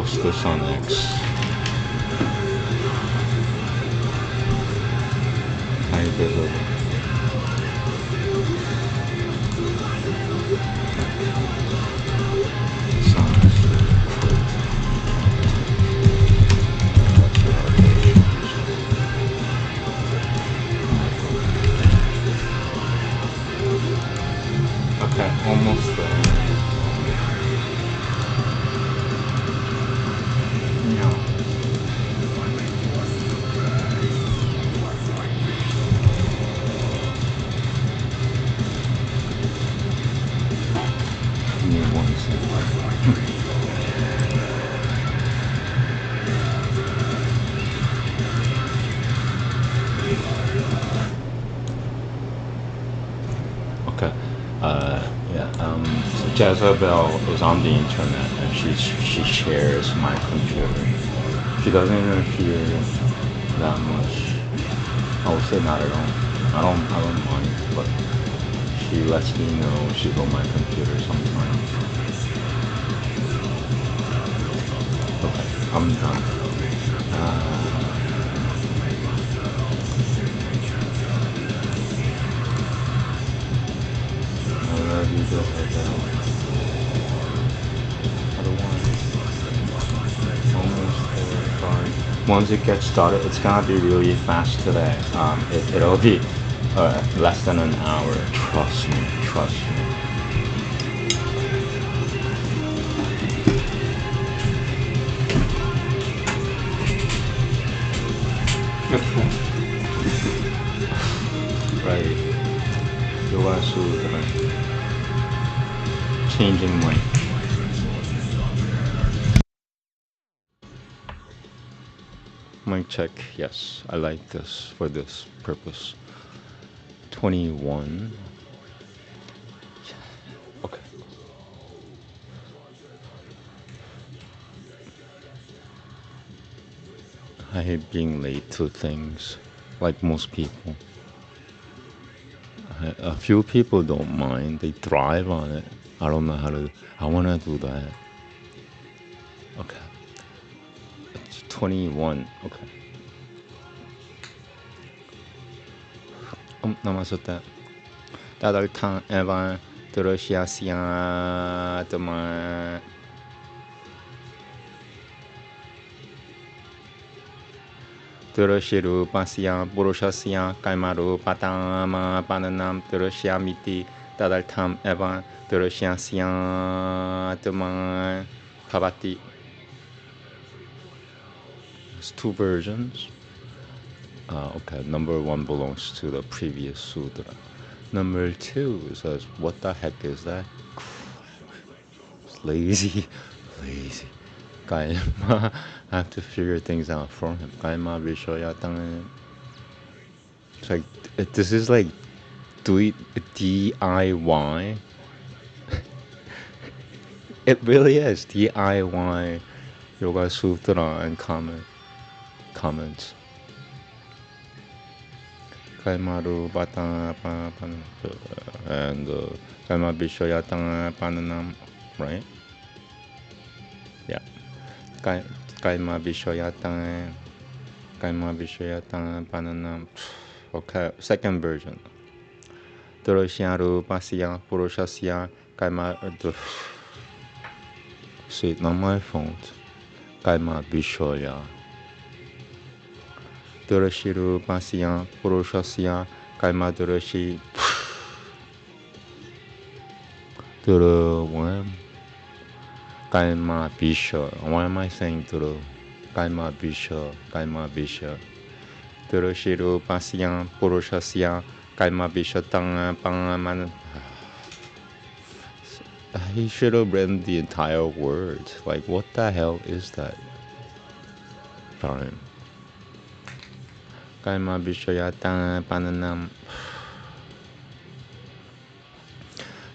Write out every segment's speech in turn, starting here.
post this on X. Hi, Bizzle. Okay, almost there. Yeah. Give me 1 second. Okay. So Jezebel is on the internet and she shares my computer. She doesn't interfere that much. I would say not at all. I don't mind, but she lets me know she's on my computer sometimes. Okay, I'm done. I love you, Jezebel. Once it gets started, it's gonna be really fast today. It'll be less than an hour. Trust me. Right. Yoga Sutra. Changing mic. Mic check. Yes, I like this for this purpose. 21. Okay. I hate being late to things, like most people. A few people don't mind. They thrive on it. I don't know how to. I want to do that. Okay. It's 21. Okay. Namaste. Dadal tan evan Duroshyasya Dhamma. Duroshiru Pasya Purushasya Kaimaru Patama Pananam Duroshyamiti Dadal tam evan Duroshyasya Dhamma Bhavati. There's 2 versions. Okay, number 1 belongs to the previous sutra. Number 2 says, what the heck is that? It's lazy. Kaima, I have to figure things out for him. Kaima Vishoyatang. It's like, this is like DIY. It really is DIY Yoga Sutra and comments. Kaimaru Bata and Kaima Vishoyatang Pananam, right? Yeah. Kaima Vishoyatang Pananam. Okay, second version. Durosyaru Pasya Purushasya Kaima. See, not my fault. Kaima Vishoya. Duroshiru Pasya Purushasya Kaima Duroshi. Duro. Kaima Bisha. Why am I saying Duro? Kaima Bisha. Duroshiru Pasya Purushasya Kaima Bisha Tang Pangaman. He should have written the entire word. Like, what the hell is that? Fine. Kaima Vishayata Pananam.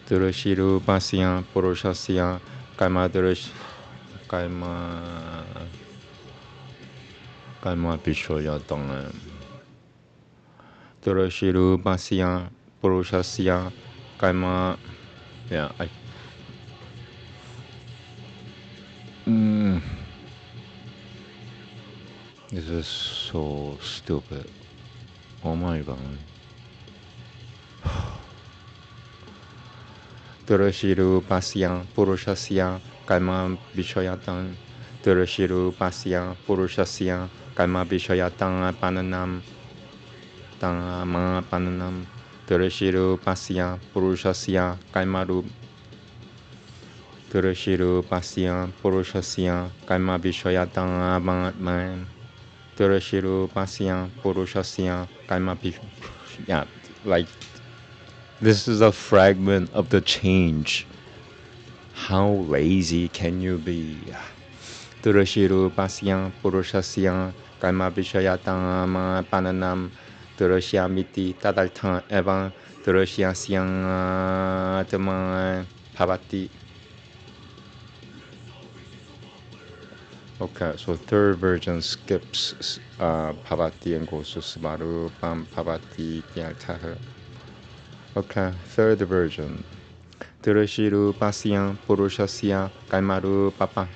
Duroshiru Pasya Purushasya Kaima Vishayata. Duroshiru Pasya Purushasya Kaima. Yeah, This is so stupid. Oh my god. Durashiru pasya purushasya kalma vishayatan. Durashiru pasya purushasya kalma vishayatan pananam. Tama pananam. Durashiru pasya purushasya kalmaru. Durashiru pasya purushasya kalma vishayatan man. Durashiru pasya purushasya kalma vishayatan. Yeah, like this is a fragment of the change. How lazy can you be? Durashiru pasya purushasya kalma vishayatama pananam durashyamiti tadaltan evan durashyasya tama bhavati. Okay, so third version skips bhavati and goes to svarupam bhavati tyartha. Okay, third version. Durashiru pasya purushasya kalmaru papa.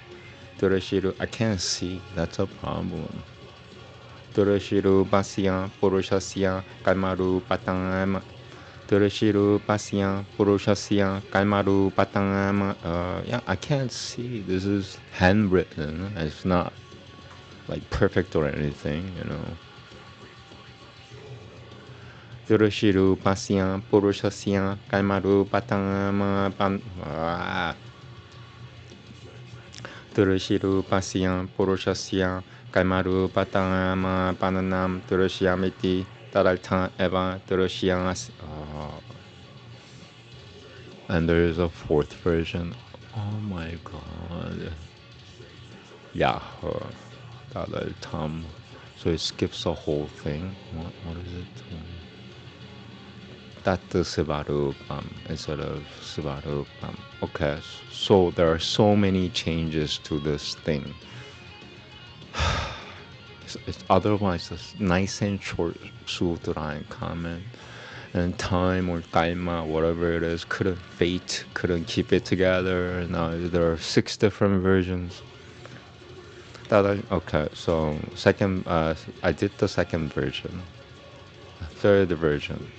Durashiru, I can't see, that's a problem. Durashiru pasya purushasya kalmaru patang. Durashiru pasya purushasya kalmaru patang. Yeah, I can't see. This is handwritten. It's not like perfect or anything, you know. Durashiru pasya purushasya kalmaru patang pan. Durashiru pasya purushasya kalmaru patang pananam durashyamiti tadaltan eva durashyas. And there is a fourth version. Oh my god. Yahoo. Tadaltam. So it skips the whole thing. What is it? Tatu Sivarupam instead of Sivarupam. Okay, so there are so many changes to this thing. It's otherwise a nice and short sutra and comment. And time or kaima, whatever it is, fate couldn't keep it together. Now there are 6 different versions. Okay, so second, I did the second version. Third version.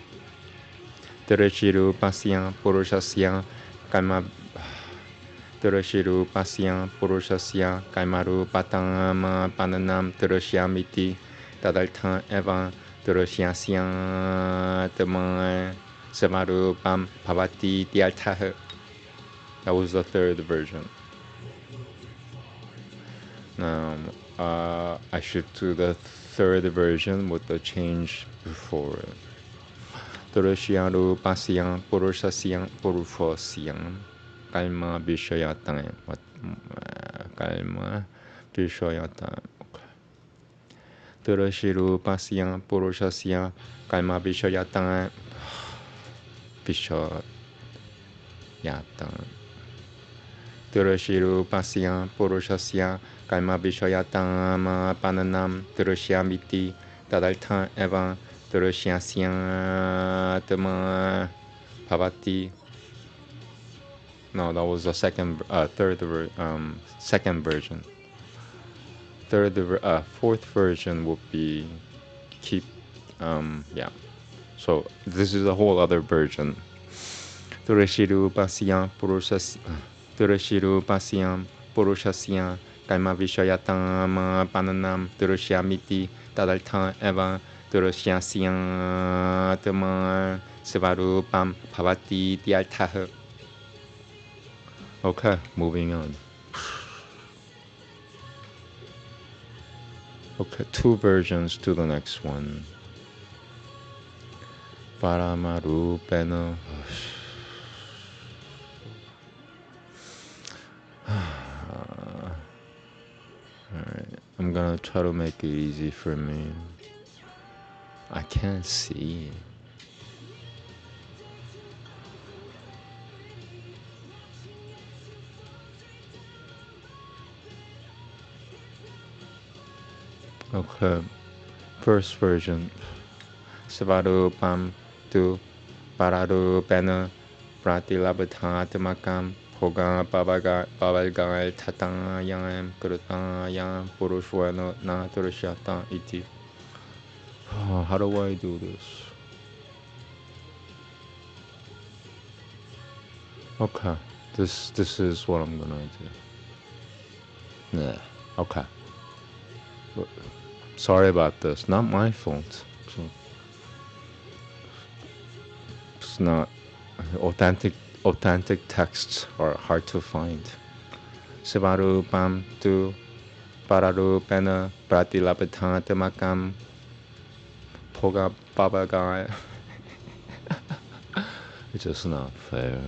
Durashiru pasya purushasya kalma. Durashiru pasya purushasya kalmaru patang pananam durashyamiti tadaltan eva durashyasya tama samarupam bhavati tyartha. That was the third version. Now, I should do the third version with the change before it. Durashiru pasya purushasya purushasya kalma vishayatan. Kalma vishayatan. Durashiru pasya purushasya kalma vishayatan. Vishayatan. Durashiru pasya purushasya kalma vishayatan pananam durashyamiti tadaltan eva durashyasya tama bhavati. No, that was the second version. Fourth version would be keep. Yeah. So this is a whole other version. Durashiru pasya purushasya. Durashiru pasya purushasya kalma vishayatama pananam durashyamiti tadaltan eva durashyasya tama sivarupam bhavati tyartha. Okay, moving on. Okay, 2 versions to the next one. Paramarupena. Alright, I'm gonna try to make it easy for me. I can't see. Okay, first version. Svarupam tu paradupena pratilabhathamakam Hoga babagai tatayam krutayam purushwana na turishata iti. How do I do this? Okay, this is what I'm gonna do. Yeah, okay. Sorry about this. Not my fault. It's not authentic texts are hard to find. Sivarupam tu pararupena pratilapatamakam poga babagai. It's just not fair.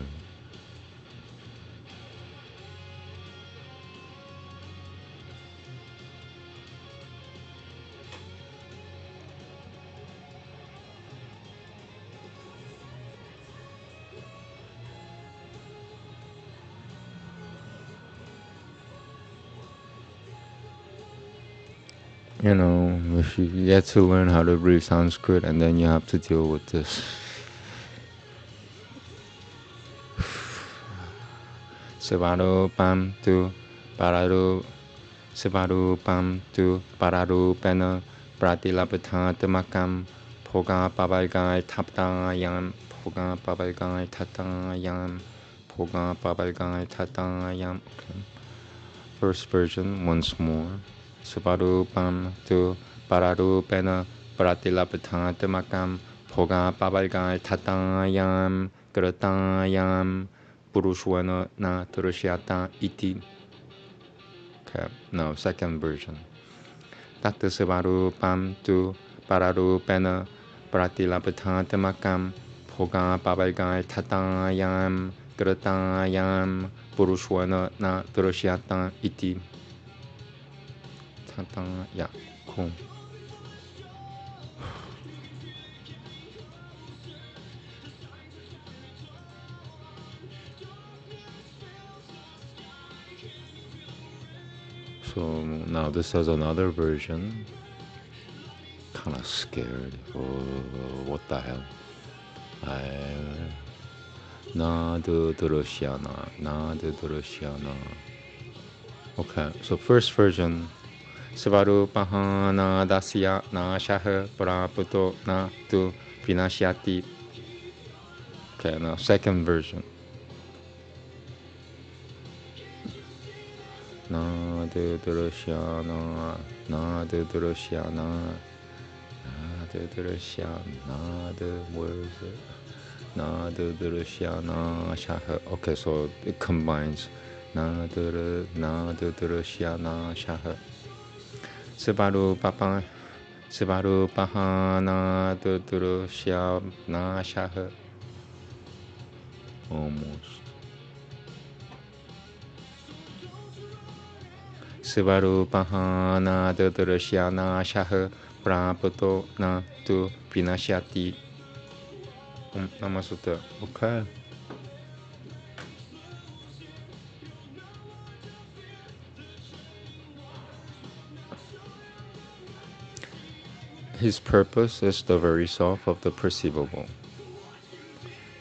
You know, if you get to learn how to read Sanskrit and then you have to deal with this. Sivarupam tu pararupena pratilapatamakam poga babagai tatayam poga babagai tatayam poga babagai tatayam. First version once more. Sivarupam tu pararupena pratilapatamakam poga babagai tatayam krutayam purushwana na turushyata iti. Okay, now second version. Tatta sivarupam tu pararupena pratilapatamakam poga babagai tatayam krutayam purushwana na turushyata iti. Yeah, cool. So now this has another version. Kind of scared. What the hell? Okay, so first version. Sivarupahana dasya na shaha praputo na tu vinashyati. Okay, now second version. Na de durushyana, na de durushyana, na de durushyana, na de, where is it? Na de durushyana shaha. Okay, so it combines. Na de durushyana shaha. Sivarupahana de durushyana shaha. Almost. Sivarupahana de durushyana shaha praputo na tu vinashyati. Namaste. Okay. His purpose is the very self of the perceivable.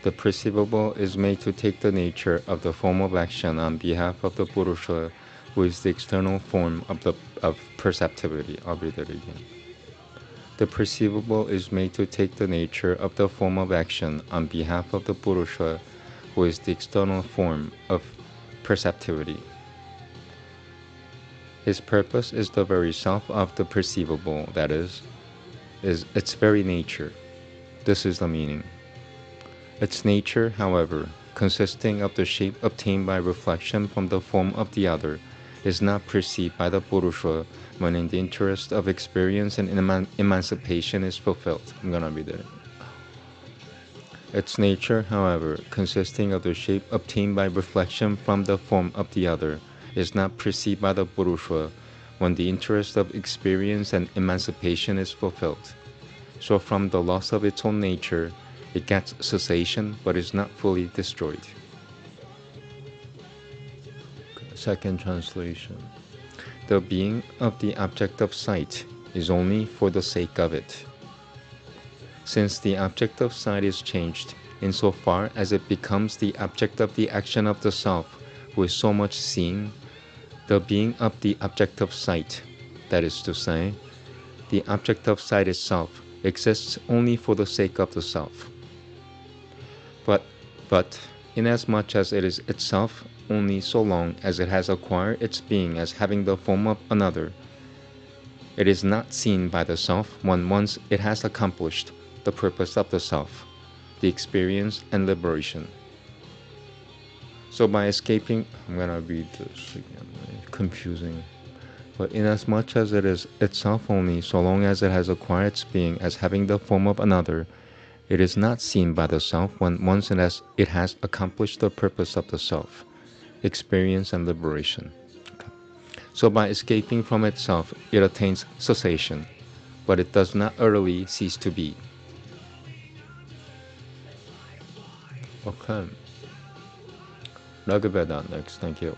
The perceivable is made to take the nature of the form of action on behalf of the Purusha, who is the external form of perceptivity. I'll read it again. The perceivable is made to take the nature of the form of action on behalf of the Purusha, who is the external form of perceptivity. His purpose is the very self of the perceivable, that is its very nature. This is the meaning. Its nature, however, consisting of the shape obtained by reflection from the form of the other, is not perceived by the Purusha when in the interest of experience and emancipation is fulfilled. I'm gonna read it. Its nature, however, consisting of the shape obtained by reflection from the form of the other, is not perceived by the Purusha when the interest of experience and emancipation is fulfilled. So from the loss of its own nature, it gets cessation but is not fully destroyed. Second translation. The being of the object of sight is only for the sake of it. Since the object of sight is changed, insofar as it becomes the object of the action of the self, who is so much seeing, the being of the object of sight, that is to say, the object of sight itself, exists only for the sake of the self. But inasmuch as it is itself only so long as it has acquired its being as having the form of another, it is not seen by the self when once it has accomplished the purpose of the self, the experience and liberation. So by escaping, I'm going to read this again, confusing. But inasmuch as it is itself only so long as it has acquired its being as having the form of another, it is not seen by the self when once it has accomplished the purpose of the self, experience and liberation. Okay. So by escaping from itself, it attains cessation, but it does not utterly cease to be. Okay. Veda next, thank you.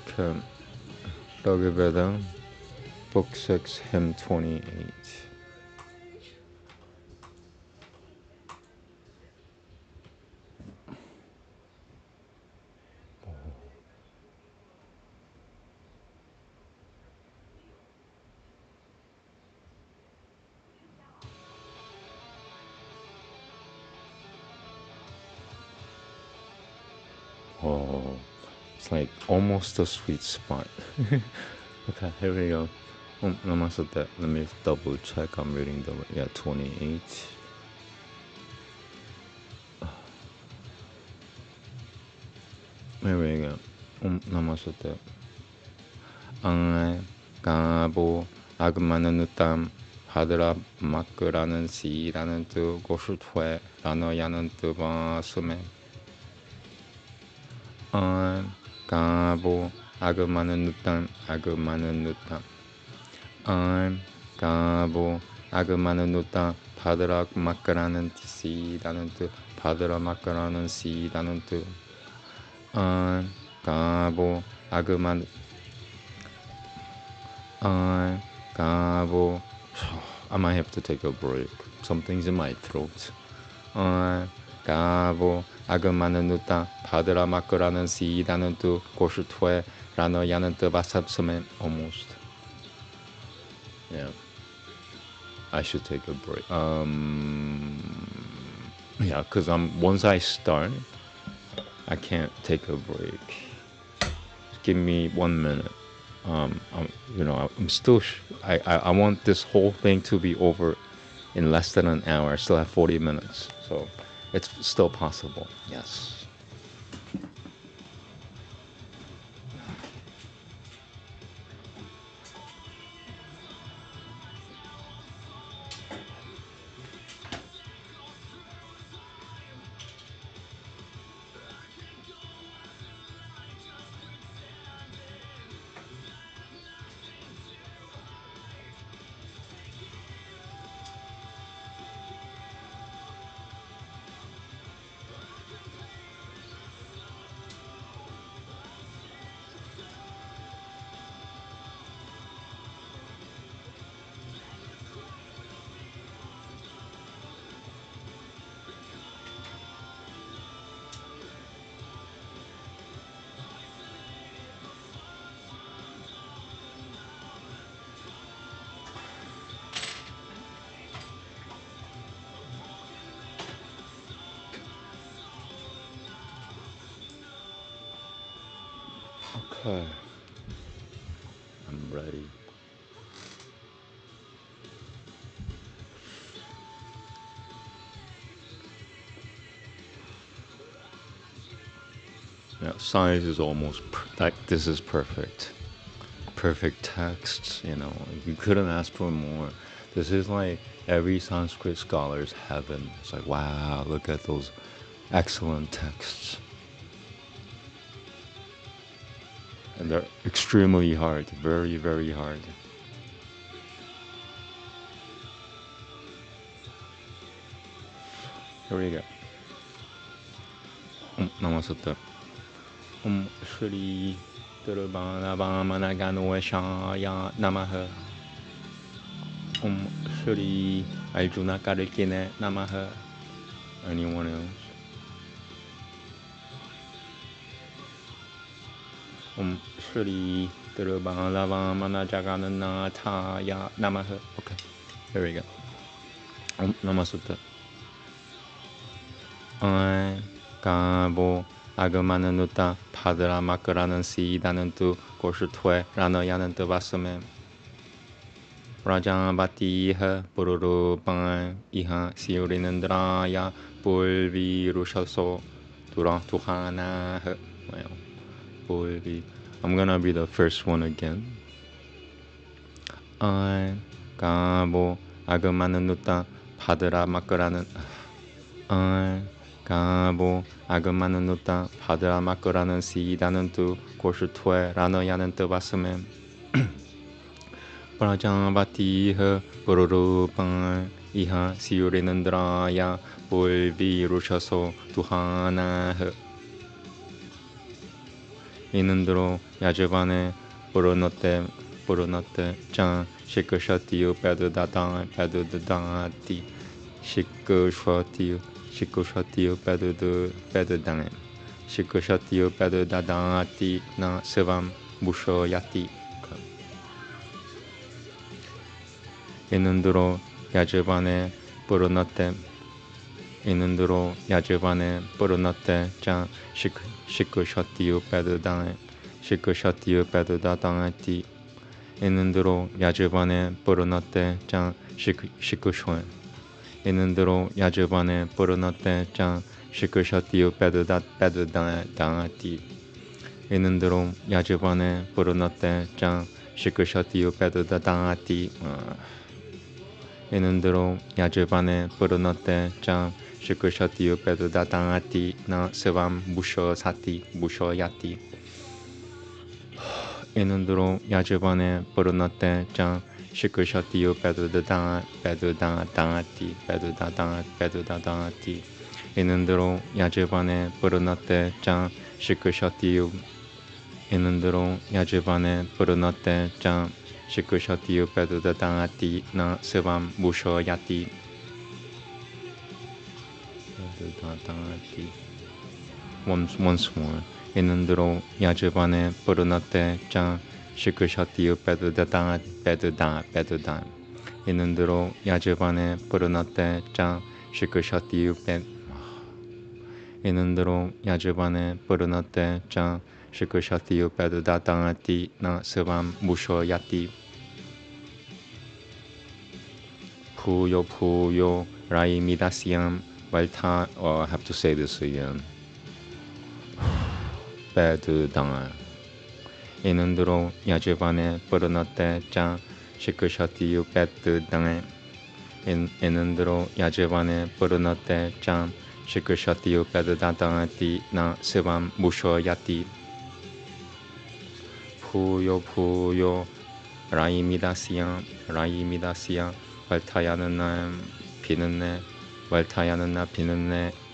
Okay. Veda, Book 6, Hymn 28. Oh, it's like almost a sweet spot. Okay, here we go. Namaste. Let me double check. I'm reading the 28. Here we go. Namaste. Āmēn kābo agmananuttam hadra makkaranan si ranantu goshutwe rano yanantu vasume. Āmēn kābo agmananuttam Āmēn kābo agmananuttam hadra makkaranan si ranantu hadra makkaranan si ranantu. Āmēn kābo agman Gabo. I might have to take a break. Something's in my throat. Gabo agamanuta padra makaranan si danantu koshutwe rano yanantu vasapsumen. Almost. Yeah. I should take a break. Yeah, because once I start, I can't take a break. Just give me 1 minute. I'm still. I want this whole thing to be over in less than an hour. I still have 40 minutes, so it's still possible. Yes. Okay. I'm ready. Yeah, size is almost like this is perfect. Perfect text, you couldn't ask for more. This is like every Sanskrit scholar's heaven. It's like, wow, look at those excellent texts. And they're extremely hard, very, very hard. Here we go. Namaste. Shri Durbanavamanaganwashaya Namaha. Shri Arjuna Karikine Namaha. Anyone else? Shri Durbanavamanagananathaya Namaha. Okay, here we go. Namaste. Gabo Agamanuta Padra Makaranan Sidanan tu Koshutwe Ranayanan tu Vasame Rajan Batiha Pururu Pan Iha Siurinandraya Pulvi Rushaso Turan Tuhana. Well, Pulvi. I'm gonna be the first one again. Gabo Agamanuta Padra Makaranan Gabo Agamanuta Padra Makaranan Sidanan tu Koshutwe Ranayanan tu Vasame Prajavatiha Pururupan Iha Siurinandraya Pulvi Rushaso Tuhana. Inandro Yajavane Purunote Chan Shikoshatiu Padudadati Shikoshatiu Padudan Shikoshatiu Padudadati Na Sevam Bushoyati. Inandro Yajavane Purunote Chan Shikoshatiu Padudadati Inandro Yajavane Purunote Chan Shikoshoen Inandro Yajavane Purunote Chan Shikoshatiu Padudadati Inandro Yajavane Purunote Chan Shikoshatiu Padudadati Inandro Yajavane Purunote Chan Shikoshatiu Padudadati Na Sevam Bushoyati. Inandro Yajavane Purunote Chan Shikoshatiu Padudadati Inandro Yajavane Purunote Chan Shikoshatiu Inandro Yajavane Purunote Chan Shikoshatiu Padudadati Na Sevam Bushoyati. Once more. Inandro Yajavane Purunote Chan Shikoshatiu Padudadati Inandro Yajavane Purunote Chan Shikoshatiu Inandro Yajavane Purunote Chan Shikoshatiu Padudadati Na Sevam Bushoyati. Puyo Rai Midasyam Valta. Oh, I have to say this again. Padudan. Inandro Yajavane Purunote Chan Shikoshatiu Padudan. Inandro Yajavane Purunote Chan Shikoshatiu Padudadati Na Sevam Bushoyati. Puyo Rai Midasyam Valtayanana Pinane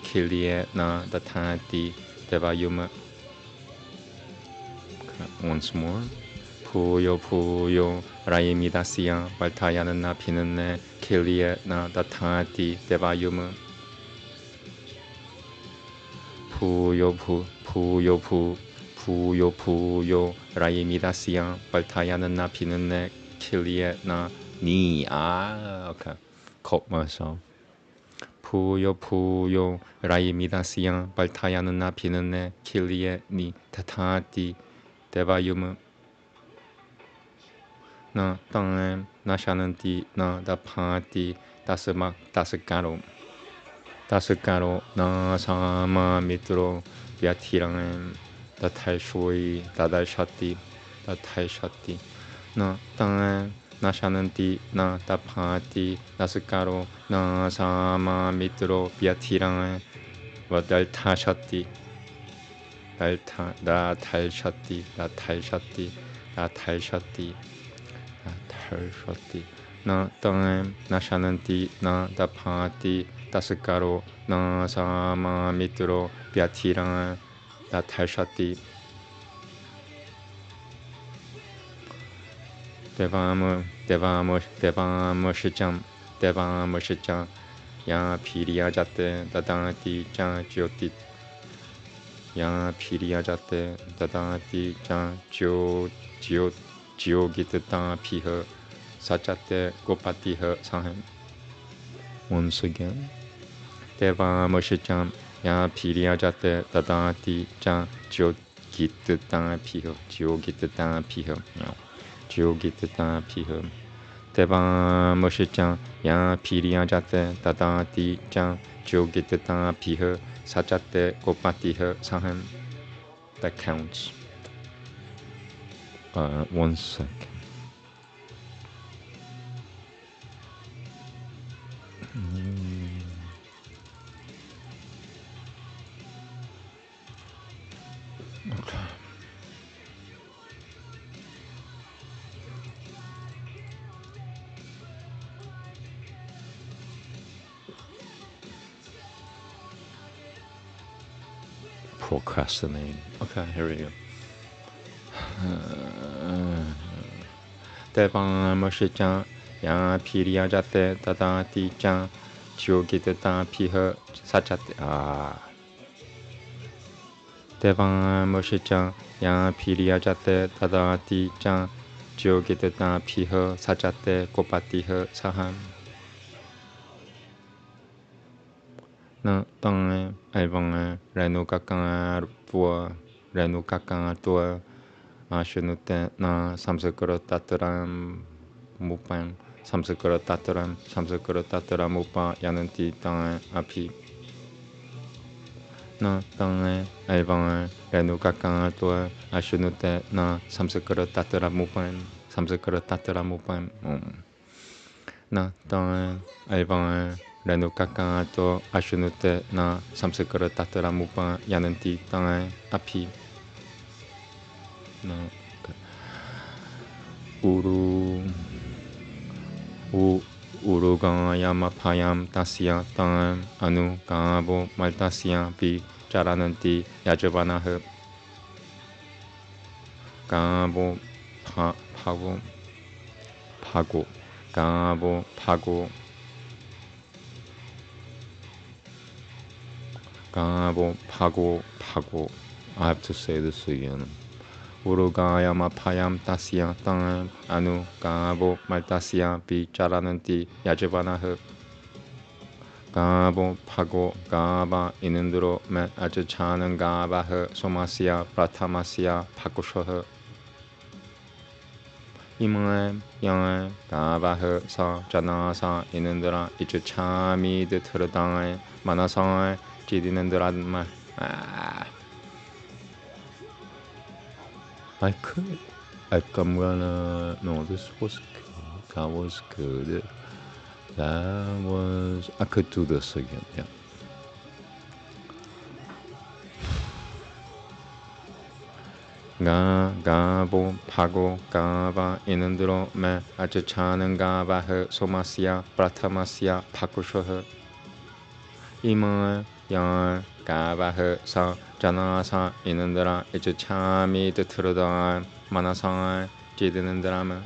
Kilie Na Datati Devayuma. Once more. Puyo Rai Midasyam Valtayanana Pinane Kilie Na Datati Devayuma. Puyo Rai Midasyam Valtayanana Pinane Kilie Na Ni. Okay. Caught myself. Puyo Rai Midasyam Valtayanana Pinane Kilie Ni Tatati Devayuma. Na Tangam Na Shananti Na Dapati Dasakaro Na Sama Mitro Vyatiram Datai Shati Na Tangam na shananti, na tapati, na sukaro, na sama mitro vyatiran, vadaltashati, da talshati, da talshati, da talshati, da talshati, na tam, na shananti, na tapati, da sukaro, na sama mitro vyatiran, da talshati. Devamoshicham, ya piriya jate, dadanti chan jyoti, ya piriya jate, dadanti chan jyogitatan piha, sachate gopatiha sahem. Once again. Devamoshicham, ya piriya jate, dadanti chan jyogitatan piha, jyogitatan piha. Jyogitatan piha. Devamoshicham, ya piriya jate, dadanti chan jyogitatan piha, sachate gopatiha sahem. That counts. 1 second. Okay. Procrastinating. Okay, here we go. Devamoshicham, ya piriya jate, dadanti chan jyogitatan piha, sachate. Devamoshicham, ya piriya jate, dadanti chan jyogitatan piha, sachate gopatiha saham. Na tang evang renu kakan tua ashenute na samsakara tataram mupan samsakara tataram mupa yananti tang api. Na tang evang renu kakan tua ashenute na samsakara tataram mupan na tang evang renu kakan to ashenute na samsakara tataram mupa yananti tang api. No. Urugayama payam tasya tam anu gabo maltasya pi charananti yajavanaha. Gabo pago. I have to say this again. Urugayama payam tasya tam anu gabo maltasya pi charananti yajavanaha. Gabo pago gaba inundro me ajachanan gabaha somasya pratamasya pakushaha. Imae yang gabaha sa janasa inundra ichachami de turdai manasai jidinundradma. I could. I'm gonna. No, this was good. That was good. I could do this again, yeah. Gabo pago gaba inundro me ajachanan gabaha somasya pratamasya pakushaha. Ima yang gabaha sa janasa inundra ichachami trudan manasai jidinundrama.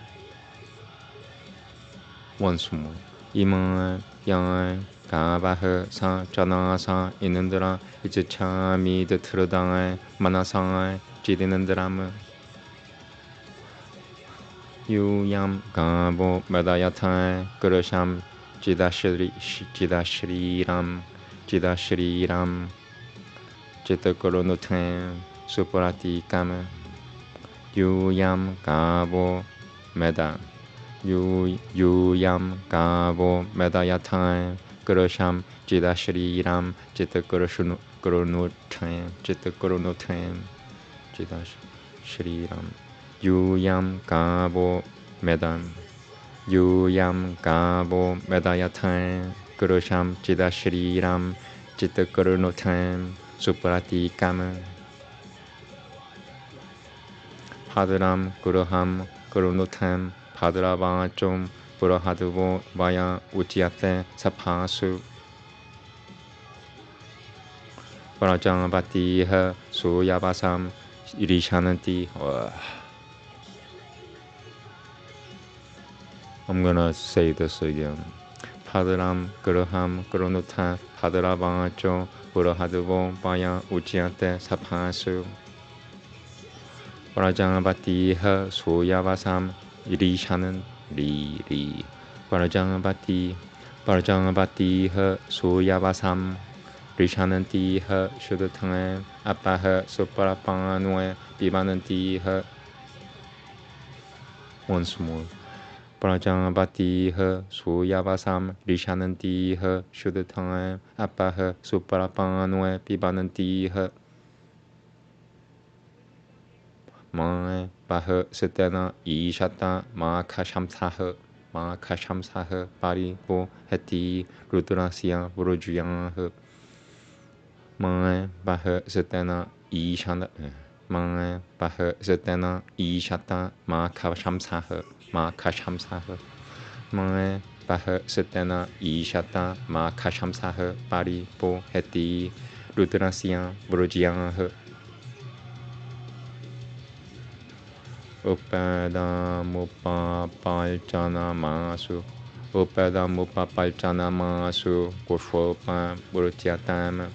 Once more. Ima yang gabaha sa janasa inundra ichachami trudan manasai jidinundrama. Yuyam gabo medayatai kurusham jidashriram Chitakoronutem Supratikam Yuyam Gabo Meda Yuyam Gabo Medayatam Kurosham Jidashriram Chitakoronutem Jidashriram Yuyam Gabo Medam Yuyam Gabo Medayatan Kurusham Chidashriram Chitakurunotam Suprati Kama Padram Kuruham Kurunutam Padravachum Purahaduvo Vaya Uchiate Sapasu Parajamapatiha Suyabasam Irishananti. I'm gonna say this again. Padram Guruham Gurunuta Padravacho Purahaduvo Vaya Uchiate Sapasu Parajamapatiha Suyabasam Irishanan Ri Parajamapatiha Suyabasam Rishanantiha Shuddhatang Apaha Suparapanue Pimanantiha. Once more. Prajapatiha Suyavasam Rishanantiha Shuddhatang Apaha Suparapanue Pimanantiha. Ma Baha Setana Ishata Ma Kashamsaha Pari Bo Heti Rudrasya Vurujuyaha. Ma Baha Setana Ishata Ma Baha Setana Ishata Ma Kashamsaha Ma Baha Setana Ishata Ma Kashamsaha Pari Po Heti Rudrasya Vurujuyaha. Upadamupapalchana masu Upadamupapalchana masu Kushwopa Burutyatam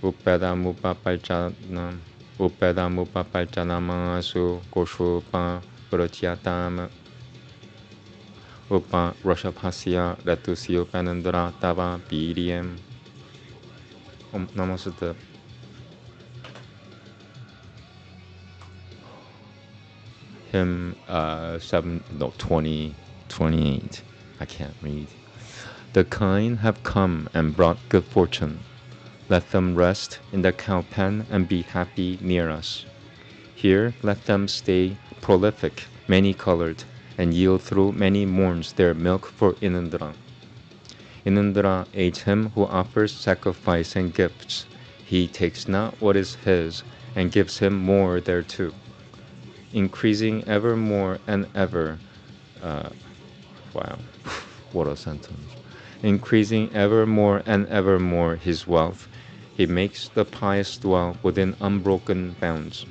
Upadamupapalchana masu Kushwopa Burutyatam Upa Roshapasya Ratusyo Panandra Tava Biriyam. Namaste. Hymn 28. I can't read. The kind have come and brought good fortune. Let them rest in the cow pen and be happy near us. Here let them stay prolific, many-colored, and yield through many morns their milk for Inandra. Inandra aids him who offers sacrifice and gifts. He takes not what is his and gives him more thereto. Increasing ever more and ever, wow, what a sentence. Increasing ever more and ever more his wealth, he makes the pious dwell within unbroken bounds.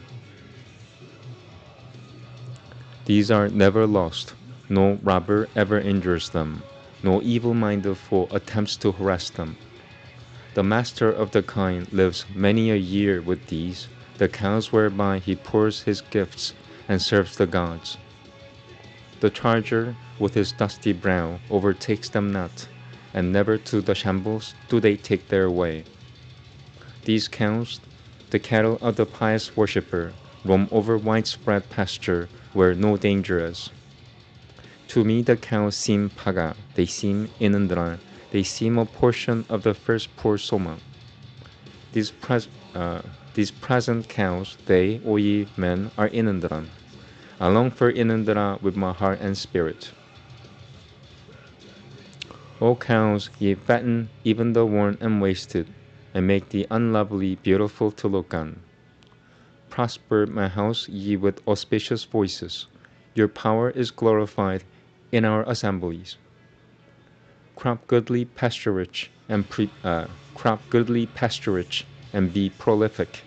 These are never lost, no robber ever injures them, no evil-minded foe attempts to harass them. The master of the kind lives many a year with these, the cows whereby he pours his gifts and serves the gods. The charger, with his dusty brow, overtakes them not, and never to the shambles do they take their way. These cows, the cattle of the pious worshipper, roam over widespread pasture where no danger is. To me the cows seem paga, they seem inandra, they seem a portion of the first poor soma. These present cows, they, O ye men, are Inandra. I long for Inandra with my heart and spirit. O cows, ye fatten even the worn and wasted, and make the unlovely beautiful to look on. Prosper my house ye with auspicious voices. Your power is glorified in our assemblies. Crop goodly pasturage and be prolific.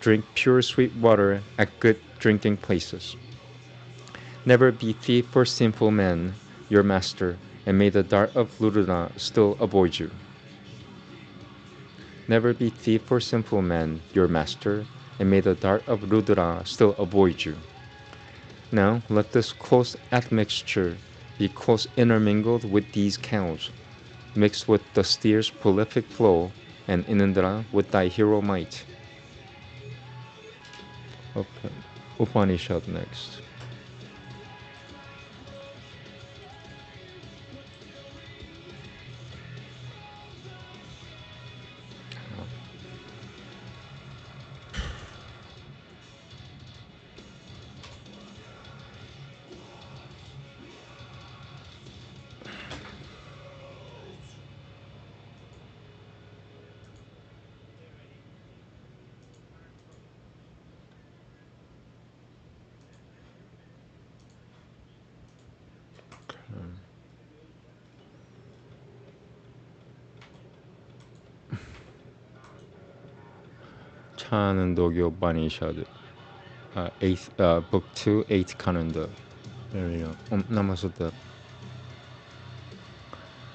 Drink pure sweet water at good drinking places. Never be thief for sinful men, your master, and may the dart of Rudra still avoid you. Never be thief for sinful men, your master, and may the dart of Rudra still avoid you. Now let this close admixture be close intermingled with these cows, mixed with the steer's prolific flow, and Inandra with thy hero might. Okay, Upanishad next. Chanandogyo Upanishad, Book 2, 8th Cananda. There we go. Namaste.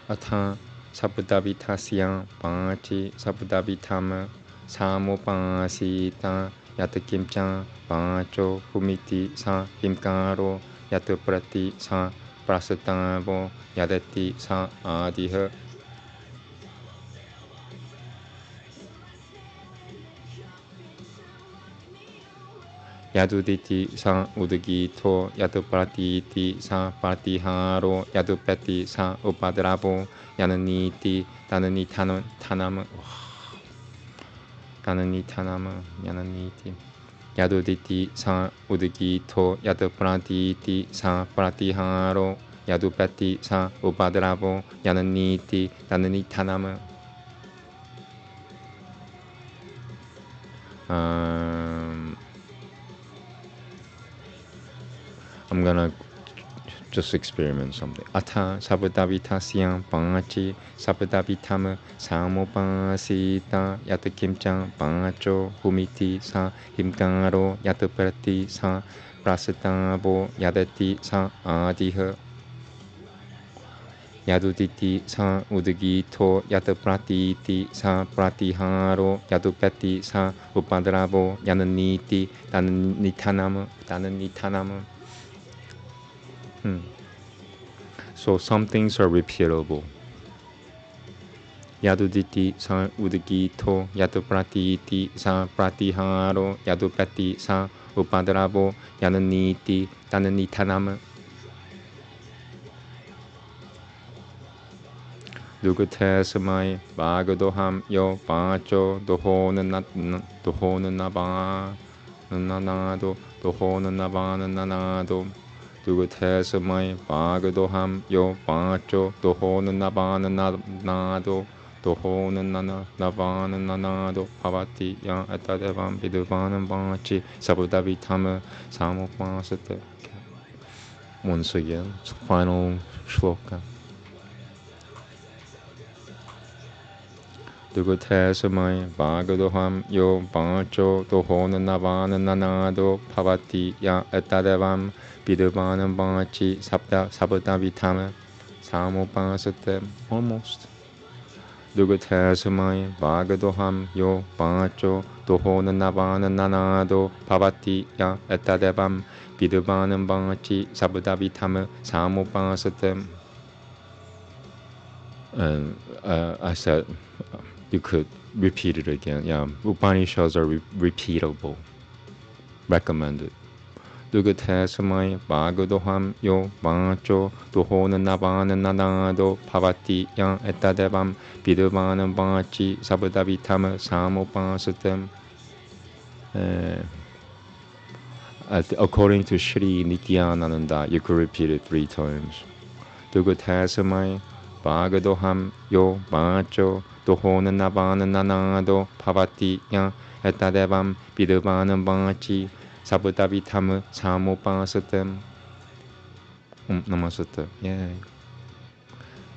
Atha Saptavitasya Panchi Saptavitama Samopasita Yatakimcha Pancho Humiti Sa Himkaro Yataprati Sa Prasatavo Yadati Sa Adiha Yaduditi Sa Udagito Yatupratiti Sa Patiharo Yadupati Sa Upadravo Yananiti Tananitanam Tananitanama Yananiti Yaduditi Sa Udagito Yatupratiti Sa Patiharo Yadupati Sa Upadravo Yananiti Tananitanama. I'm gonna just experiment something. Atha sabdavitasya panchi sabdavitama samopasita yatakimcha pancho humiti sa himkaro yataprati sa prasatavo yadati sa adiha yaduditi sa udagito yatapratiti sa pratiharo yadupati sa upadravo yananiti tananitanama. So some things are repeatable. Yaduditi sa udagito yatapratiti sa pratiharo yadupati sa upadravo yananiti tananitanama. Dugate samai bagadoham yo pancho dohonanaba nanado dohonanabananado. Dugate samai bagadoham yo pancho dohonanabananado dohonanabananado pavati ya atadevam viduvanam vanchi sabudavitama samopasate. Once again, final shloka. Dugate samai bagadoham yo pancho dohonanabananado pavati ya atadevam viduvanam vanchi sabudavitama samopasate. Almost. Dugate samai bagadoham yo pancho dohonanabananado pavati ya atadevam viduvanam vanchi sabudavitama samopasate. And I said, you could repeat it again. Yeah, Upanishads are repeatable. Recommended. Dugate samai bagadoham yo pancho dohonanabananado pavati ya etadevam viduvanam vanchi sabudavitama samopasate. According to Sri Nityananda, you could repeat it 3 times. Dugate samai bagadoham yo pancho dohonanabananado pavati ya etadevam viduvanam vanchi sabudavitama samopasate. Namaste. Yay.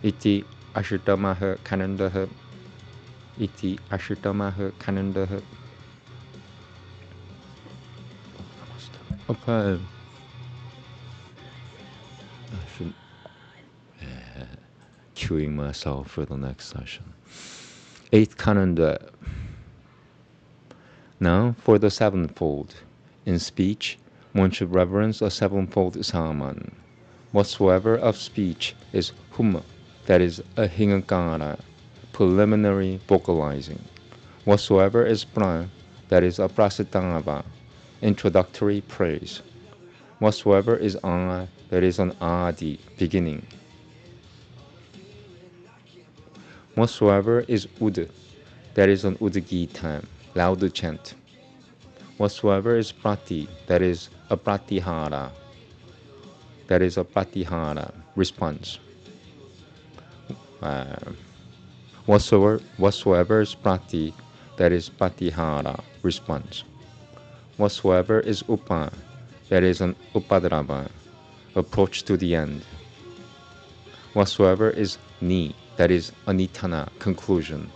Iti ashitamaha kanandaha. Iti ashitamaha kanandaha. Okay. I should cueing myself for the next session. 8th Kananda. Now for the sevenfold. In speech, one should reverence a sevenfold Āmēn. Whatsoever of speech is huma, that is a hingakara, preliminary vocalizing. Whatsoever is pra, that is a prasatava, introductory praise. Whatsoever is a, that is an adi, beginning. Whatsoever is ud, that is an udagi time, loud chant. Whatsoever is prati, that is a pratihara, response. Whatsoever is prati, that is pratihara, response. Whatsoever is upa, that is an upadrava, approach to the end. Whatsoever is ni, that is anitana, conclusion.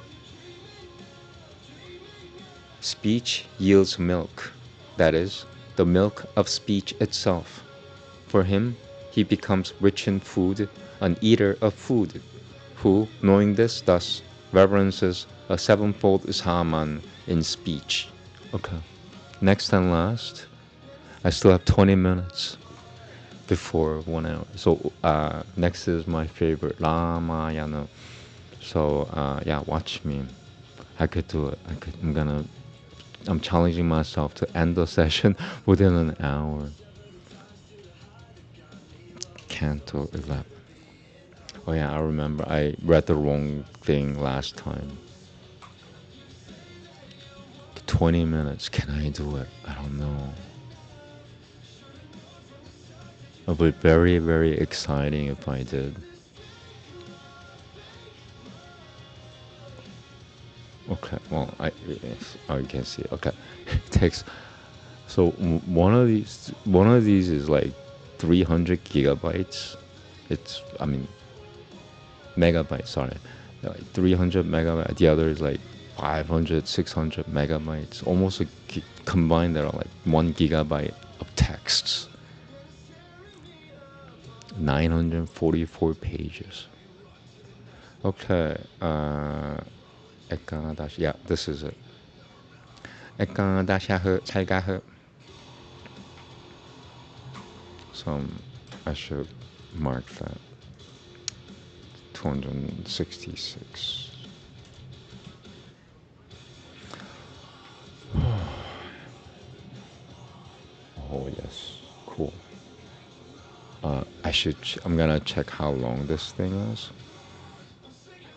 Speech yields milk, that is, the milk of speech itself. For him, he becomes rich in food, an eater of food, who, knowing this, thus reverences a sevenfold Āmēn in speech. Okay, next and last. I still have 20 minutes before 1 hour. So next is my favorite, Ramayana. So yeah, watch me. I could do it. I'm challenging myself to end the session within an hour. Canto 11. Oh yeah, I remember I read the wrong thing last time. 20 minutes, can I do it? I don't know. It would be very, very exciting if I did. Okay, well, I can see. Okay, it takes. So one of these is like 300 gigabytes. I mean, megabytes. Sorry, like 300 megabytes. The other is like 500, 600 megabytes. Almost combined, there are like 1 gigabyte of texts. 944 pages. Okay. Yeah, this is it. So I should mark that. 266. Oh yes, cool. I'm gonna check how long this thing is.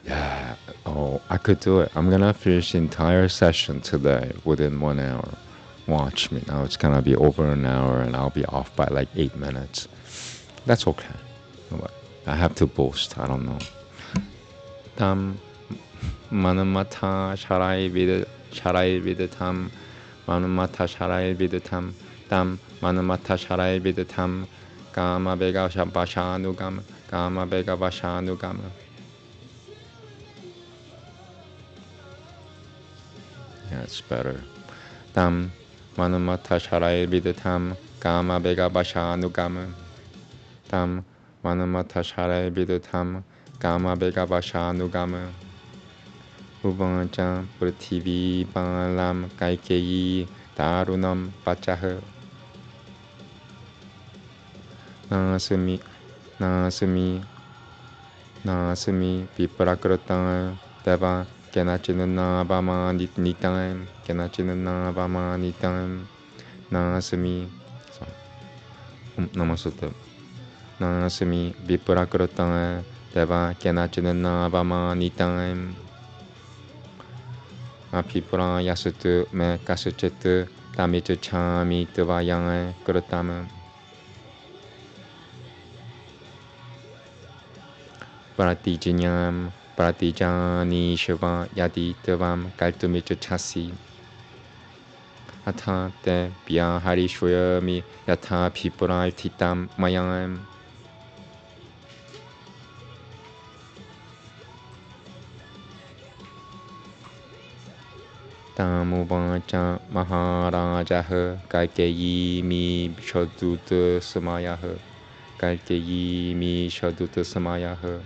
Yeah, oh, I could do it. I'm gonna finish the entire session today within 1 hour. Watch me. Now it's gonna be over an hour and I'll be off by like 8 minutes. That's okay. I have to boast. I don't know. Tam manamata sharai vidatam manamata sharai vidatam tam manamata sharai vidatam Kama Vega Vashanugama Kama Vega Vashanugama. Yeah, it's better. Tam Manamata Sharai Vidatam Kama Vega Vashanugama. Tam Manamata Sharai Vidatam Kama Vega Vashanugama. Uvancha Prativi Balam Kaikeyi Darunam Pachaha. Nasami Viprakrata Deva Kenachina Bama Nitam Kenachina Bama Nitam Nasami Namaste Nasami Viprakrata Deva Kenachina Bama Nitam Apipura Yasutu Me Kasuchetu Tamitu Chami Tavayang Krutama Pratijanyam Pratijani Shiva Yadi Devam Kaltumicha Chasi Atha Te Pya Harishwayami Yatha Pipura Titam Mayam Tamuvacha Maharajah Kaikeyi Mi Shaduta Samayah Kaikeyi Mi Shaduta Samayah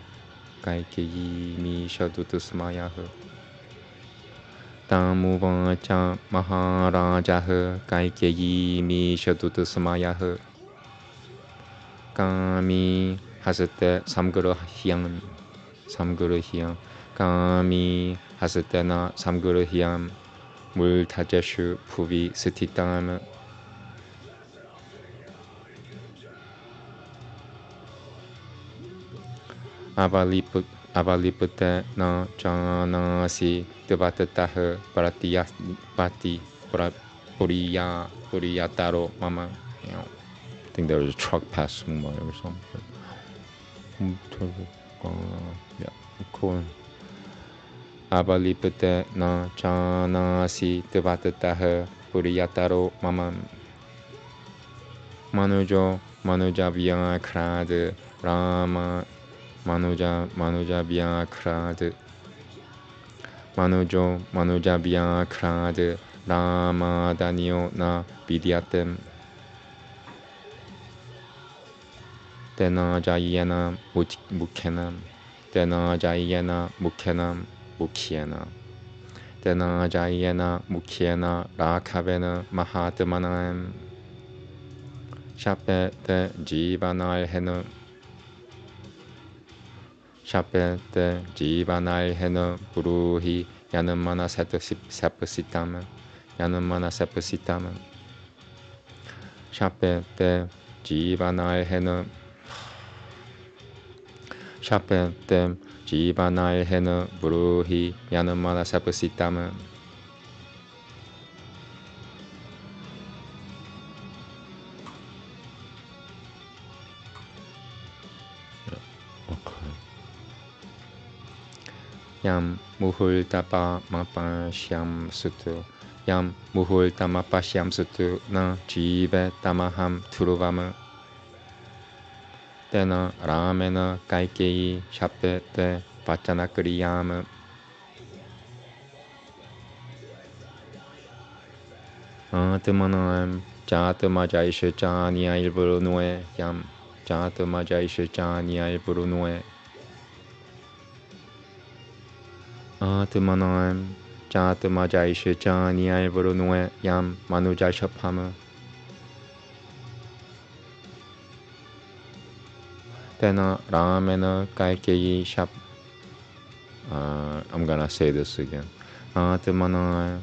Kaikeyi Mi Shaduta Samayah Tamuvacha Maharajah Kaikeyi Mi Shaduta Samayah Kami Hasate Samgurahiyam Kami Hasatena Samgurahiyam Multajeshu Puvi Sititam Avalipute na janasi devatatah pratiyapati puriyataro mama. I think there was a truck passing by or something. Yeah, cool. Avalipute na janasi devatatah puriyataro mama. Manuja Vyakrad Rama Manuja Vyakrad Vyakrad 라마다니오 나 비디아템 테나자이에나 무케나 테나자이에나 무케나 무키에나 테나자이에나 무키에나 라카베나 마하트마나엠 샤페테 지바나일헤나 샤페테 지바나일헤나 부루히 야는마나 세프시타마 야는마나 세프시타마 샤페테 지바나일헤나 샤페테 지바나일헤나 부루히 야는마나 세프시타마 Yam muhul tapa mapa shyam sutu. Yam muhul tamapa shyam sutu na jive tamaham turuvama. Tena ramena kaikei shapete pachanakriyama. Atmanam jatamajaisha janya ilburunue. Yam jatamajaisha janya ilburunue. Atmanam jatamajaisha janya ilburunue. Yam manujaisha pama. Tena ramena kaikei shap. I'm gonna say this again. Atmanam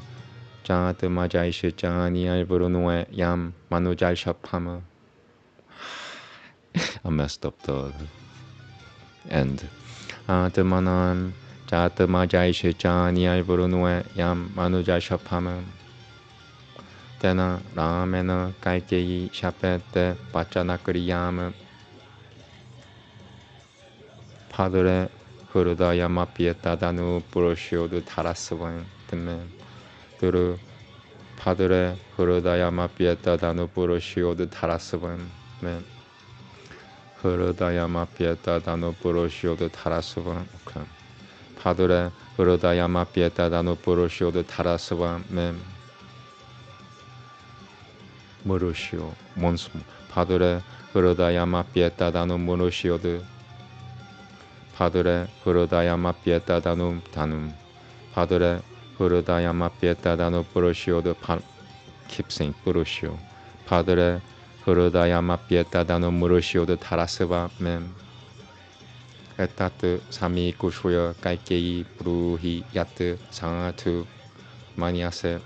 jatamajaisha janya ilburunue. Yam manujaisha pama. I messed up the end. Atmanam jatamajaisha janya ilburunue. Yam manujaisha pama. Tena ramena kaikei shapete pachanakriyama. Padre hurudaya mapietadanu purushodu tarasvan. Duru Padre hurudaya mapietadanu purushodu tarasvan. Hurudaya mapietadanu purushodu tarasvan. Okay. Padre hurudaya mapietadanu purushodu tarasvan. Murusho once more. Padre hurudaya mapietadanu murushodu. Padre hurudaya mapietadanu tanum. Padre hurudaya mapietadanu purushodu. Keep saying purusho. Padre hurudaya mapietadanu murushodu tarasva. Etat sami kushuya kaikei bruhi yat sangatu maniase.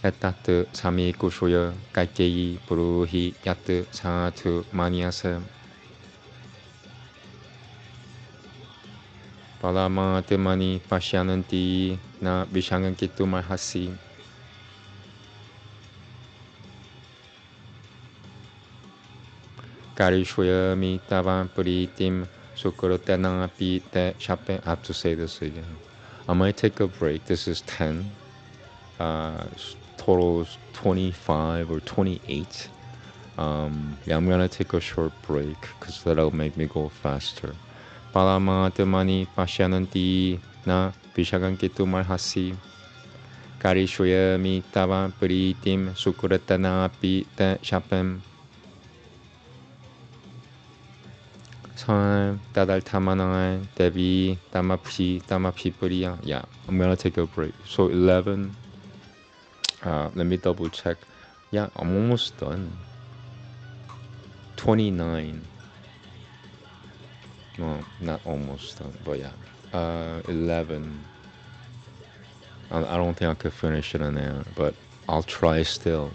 Etat sami kushuya kaikei bruhi yat sangatu maniase. Palama temani pasyananti na vishangankitu marhasi. Karishwayami tavam puritim sukurotena pi te shape. I have to say this again. I might take a break. This is 10. Total is 25 or 28. Yeah, I'm gonna take a short break because that'll make me go faster. Palama temani pasyananti na vishagankitu marhasi. Karishwayami tavam puritim sukurotena pi te shapem. Time dadal tamanai devi damapi puria. Yeah, I'm gonna take a break. So 11. Let me double check. Yeah, I'm almost done. 29. No, not almost done, but yeah. 11. I don't think I could finish it in there, but I'll try still.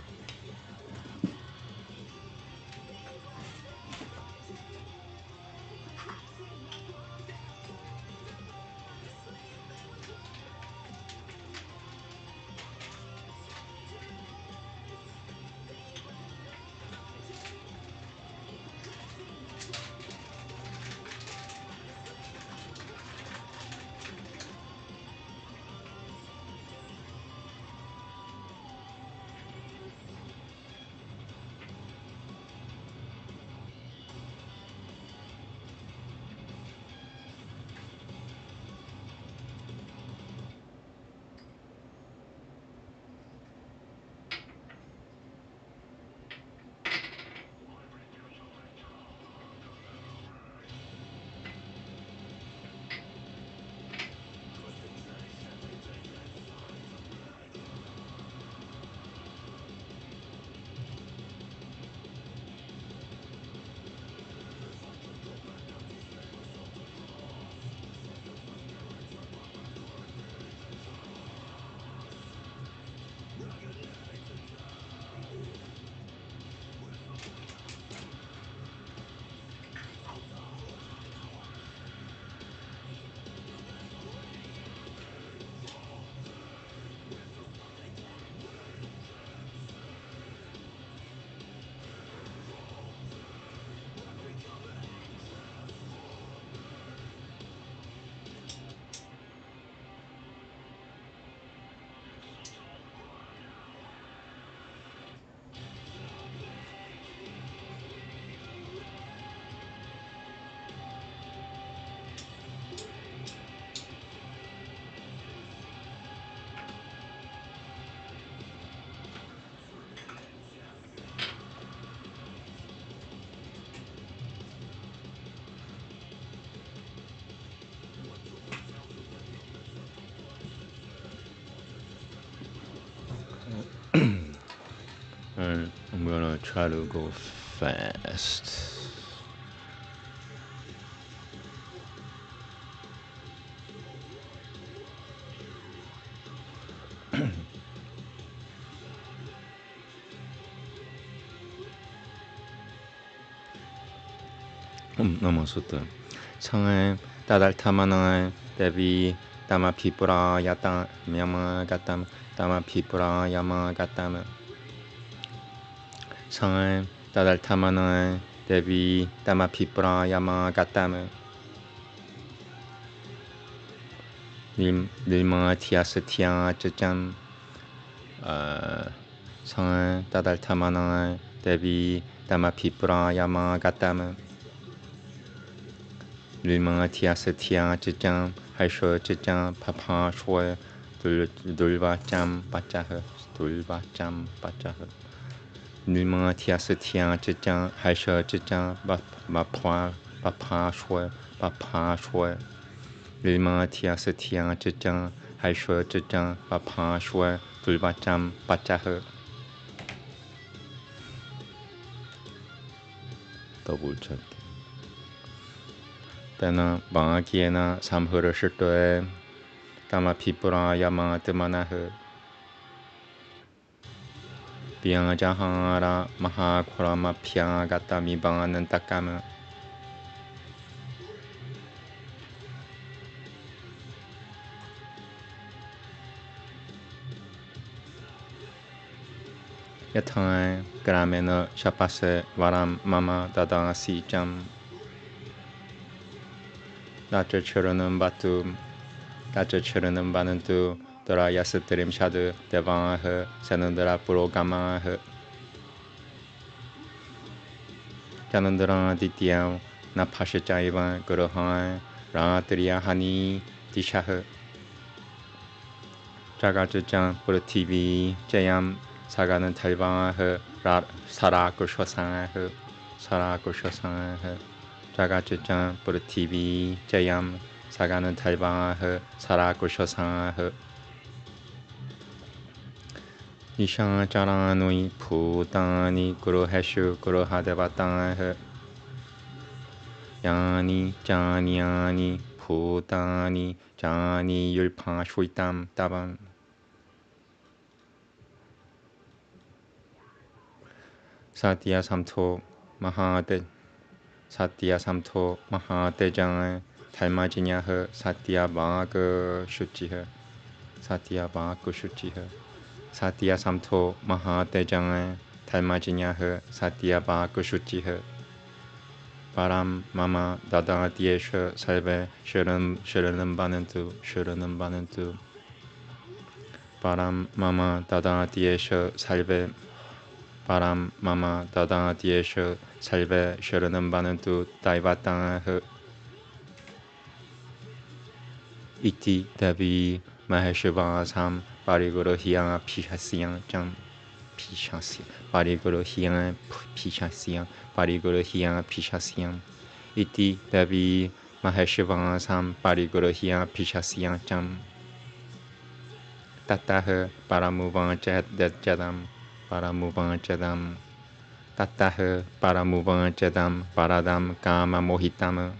try to go fast. Namaste. Changay Tadal Tamanay Devi Dama Pipura Yata Yama Gatam Dama Pipura Yama Gatam. Changay Tadal Tamanay Devi Dama Pipura Yama Gatam. Nilma Tiasa Tia Chacham. Changay Tadal Tamanay Devi Dama Pipura Yama Gatam. Nilma Tiasa Tia Chacham. Haisho Chacham Papa Shwe Dulva Cham Pachah Dulva Cham Pachah. Nilma Tiasa Tia Chacham Haisho Chacham Papa Shwe Papa Shwe. Nilma Tiasa Tia Chacham Haisho Chacham Papa Shwe Dulva Cham Pachah. Double check. Tena Bankiena Samhura Shirtoe Tama Pipura Yama Temanahe Piang Jahara Maha Kurama Piang Gatami Banan Takama. Yathai Gramena Shapase Varam Mama Dadasi Jam. Dacha Chiranam Batu Dacha Chiranam Banantu Dora Yasatrim Shadu Devanahe Sanandara Purogamahe Janandara Dityam Napasha Jaivan Guruhai Ranatriya Hani Dishahe Jagajajam Purativi Jayam Saganan Taivahe Sarakushasahe Sarakushasahe Jagajajam Purativi Jayam Saganan Taivahe Sarakushasahe Isha Jaranui Putani Guru Heshu Guru Hadevatahe Yani Jani Putani Jani Yulpa Shuitam Taban. Satya Samto Mahade Satya Samto Mahadejang Talmajinya Satya Vaga Shuchiha Satya Vaga Shuchiha Satya Samto Mahadejang Talmajinya Satya Vaga Shuchiha Param Mama Dada Diesha Salve Sharanam Banantu Param Mama Dada Diesha Salve Param Mama Dada Diesha Salve Sharanam Banantu Daivatanahe Iti Devi Maheshivasam Pariguru Hyang Pishasyang Jam Pishasyang Pariguru Hyang Pishasyang Pariguru Hyang Pishasyang Iti Devi Maheshivasam Pariguru Hyang Pishasyang Jam Tatahe Paramuvan Jadam Paramuvan Jadam Tatahe Paramuvan Jadam Paradam Kama Mohitam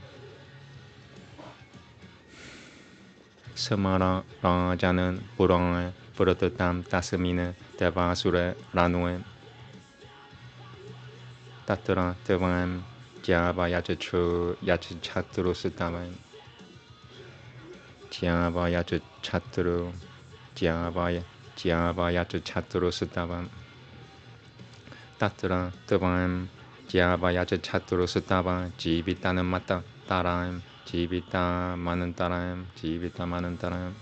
Samara Rajanan Puran Puratatam Tasamina Devasura Ranuen Tatra Devam Java Yachachu Yachachaturu Sutavan Java Yachachaturu Java Yachachaturu Sutavan Tatra Devam Java Yachachaturu Sutavan Jivitanam Mata Taram Jivita Manantaram Jivita Manantaram.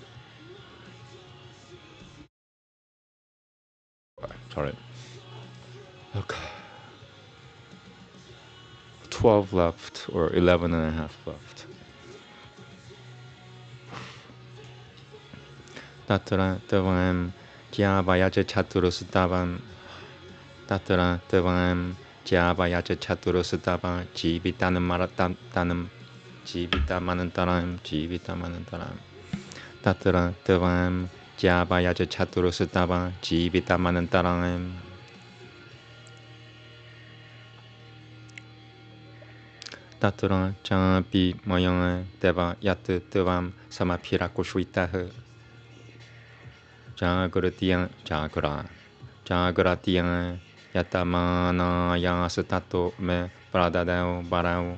Sorry. Okay. 12 left, or 11 and a half left. Tatra Devam Javayaja Chaturusutavam Tatra Devam Javayaja Chaturusutavam Jivitanam Maratanam Jivita Manantaram Jivita Manantaram Tatra Devam Javayaja Chaturusutavam Jivita Manantaram Taturan champi moyon deva yat tuvam samapirakushwitahe. Jagratiyan Jagratiyan yatamana yasutato me pradadao barao.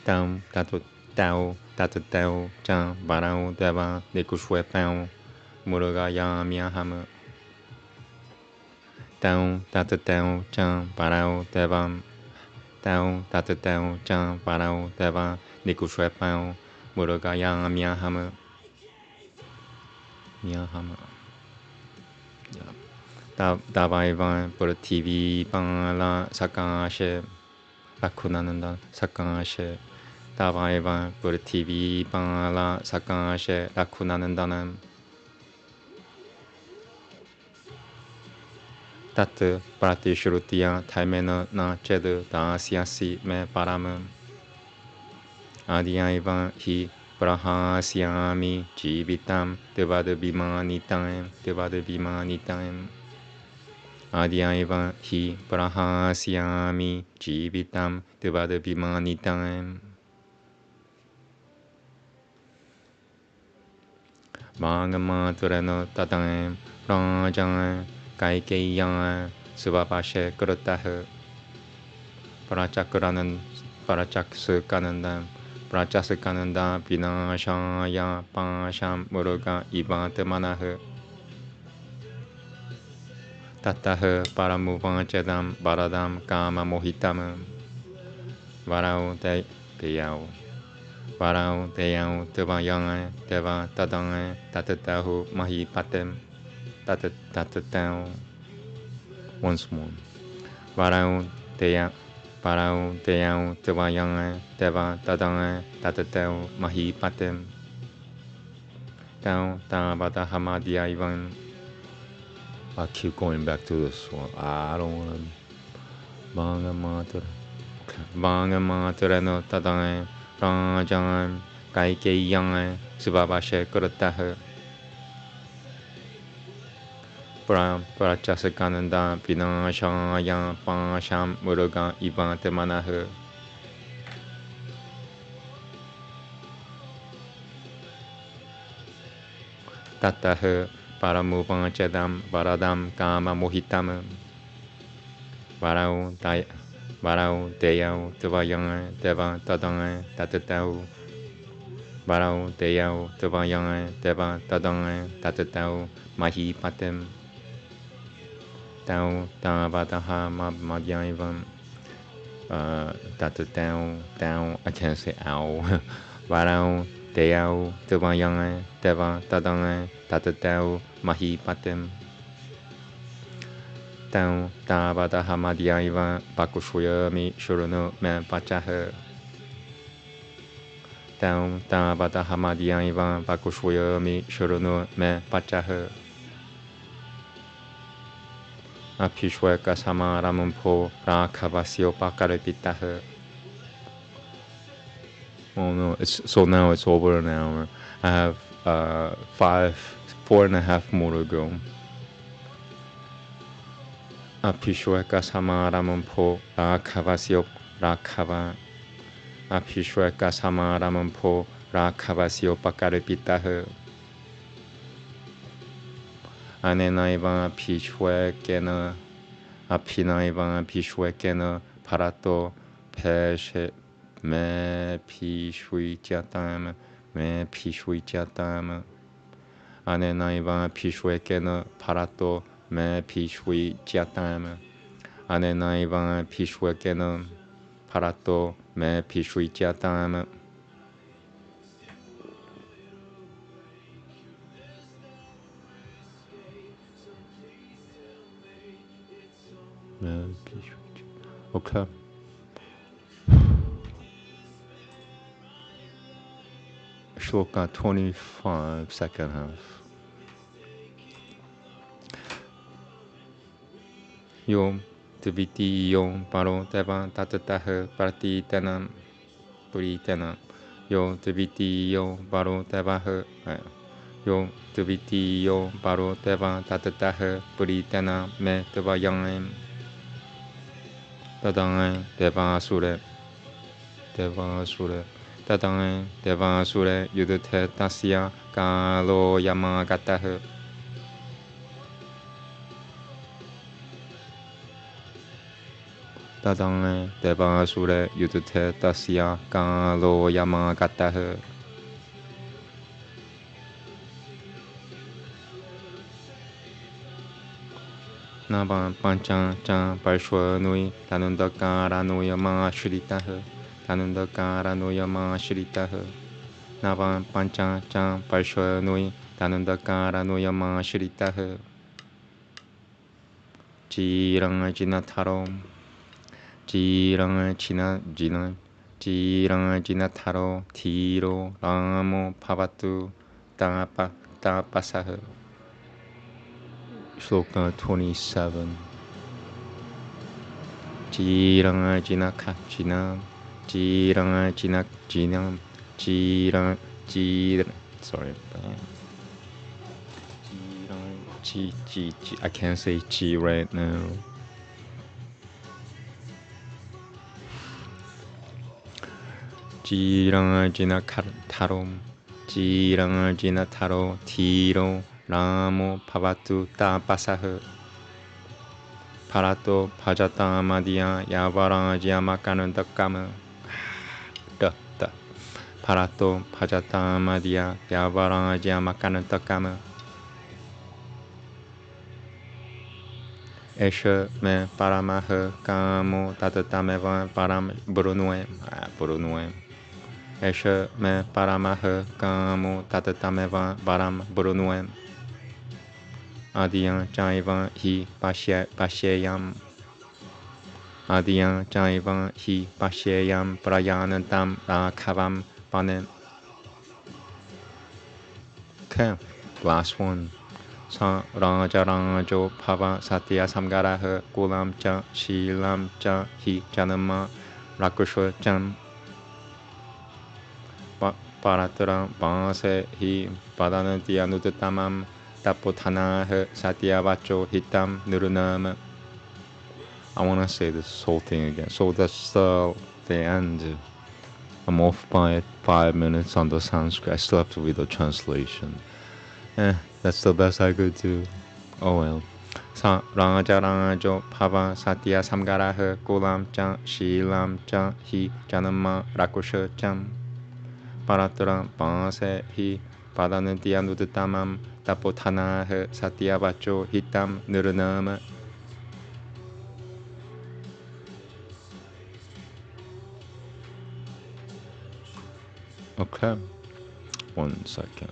Tao tatu chan barao deva nikushwepao muruga yamyahama. Tao chan barao deva Tao chan barao deva nikushwepao muruga yamyahama. Miyahama. Davaivan por TV pan la sakashe lakunananda sakashe. Davaivan por TV pan la sakashe lakunanandanam. Tat pratishrutiya taimena na chedu dasyasi me paramam. Adhyaivan hi prahasyami jivitam devadabhimanitam. Adhyaivan hi prahasyami jivitam devadabhimanitam. Bhagamaturano tatam rajan kaikeyan svapashe krutaha. Prachakskananda vinashaya pasham muruga ivantamanaha. Tataha paramuvanchedam varadam kama mohitam. Varao deyao tevayang deva tadang tatatahu mahipatem. Tatatao. Once more. Varao deyao tevayang deva tadang tatatao mahipatem. Tao tabata hamadia ivan. I keep going back to this one. I don't want to. Bhagamaturano tadang rajan kaikeyan svapashe krutaha. Prachakskananda vinashaya pasham muruga ivantamanaha. Tataha paramuvanchedam varadam kama mohitam. Varao deyao tevayang deva tadang tatatao. Varao deyao tevayang deva tadang tatatao mahipatem. Tao tavataha madhyaivam. Tao, I can't say ow. Varao deyao tevayang deva tadang tatatao mahipatem. Tao tavataha madhyaiva pakushuyami shuruno me pachaha. Tao tavataha madhyaiva pakushuyami shuruno me pachaha. Apishweka samaramampo rakhavasyo pakaripitaha. Oh no, so now it's over an hour. I have 4.5 more to go. Apishweka samaramampo rakhavasyo rakhava. Apishweka samaramampo rakhavasyo pakaripitaha. Anenaiva pishwekena apinaiva pishwekena parato peshe me pishwichatam. Anenaiva pishwekena parato me pishwichatam. Anenaiva pishwekena parato me pishwichatam. Okay. Shloka 25, second half. Yom Tviti Yom Paro Deva Tatataha Partitenam Puritenam. Yom Tviti Yom Paro Devaha Yo tuviti yo baro deva tatatahe buritana me deva yangem. Tadange deva asure. Deva asure. Tadange deva asure yudute tasya kalo yamagatahe. Tadange deva asure yudute tasya kalo yamagatahe. Navan panchan chan parshwa nui tanundakara nuya ma shritaha. Tanundakara nuya ma shritaha. Navan panchan chan parshwa nui tanundakara nuya ma shritaha. Jiranga jinatarom. Jiranga Jiranga jinataro tiro ramo pavatu tapasaha. Shloka 27. Jiranga jinaka jinam. Jiranga jinak jinam. Sorry. I can't say G right now. Jiranga jinatarom. Jiranga jinataro tiro ramo pavatu tapasaha. Parato pajata madia yavaranga jiamakanandakama. Parato pajata madia yavaranga jiamakanandakama. Esha me paramaha kamo tatatamevan param burunuem. Esha me paramaha kamo tatatamevan param burunuem. Adiyan jaivan hi pashyayam. Adiyan jaivan hi pashyayam prayanantam rakhavam panem. Okay, last one. Sa raja rajo bhava satya samgaraha kulam cha shilam cha hi janama rakusha jam. Paratara vase hi padananti anutamam tapotanaha satya vacho hitam nirunama. I want to say this whole thing again. So that's the end. I'm off by 5 minutes on the Sanskrit. I still have to read the translation. That's the best I could do. Oh well. Sa raja rajo bhava satya samgaraha kulam cha shilam cha hi janama rakusha cham. Paratara vase hi padananti anutamam tapotanaha satya vacho hitam nirunama. Okay. 1 second.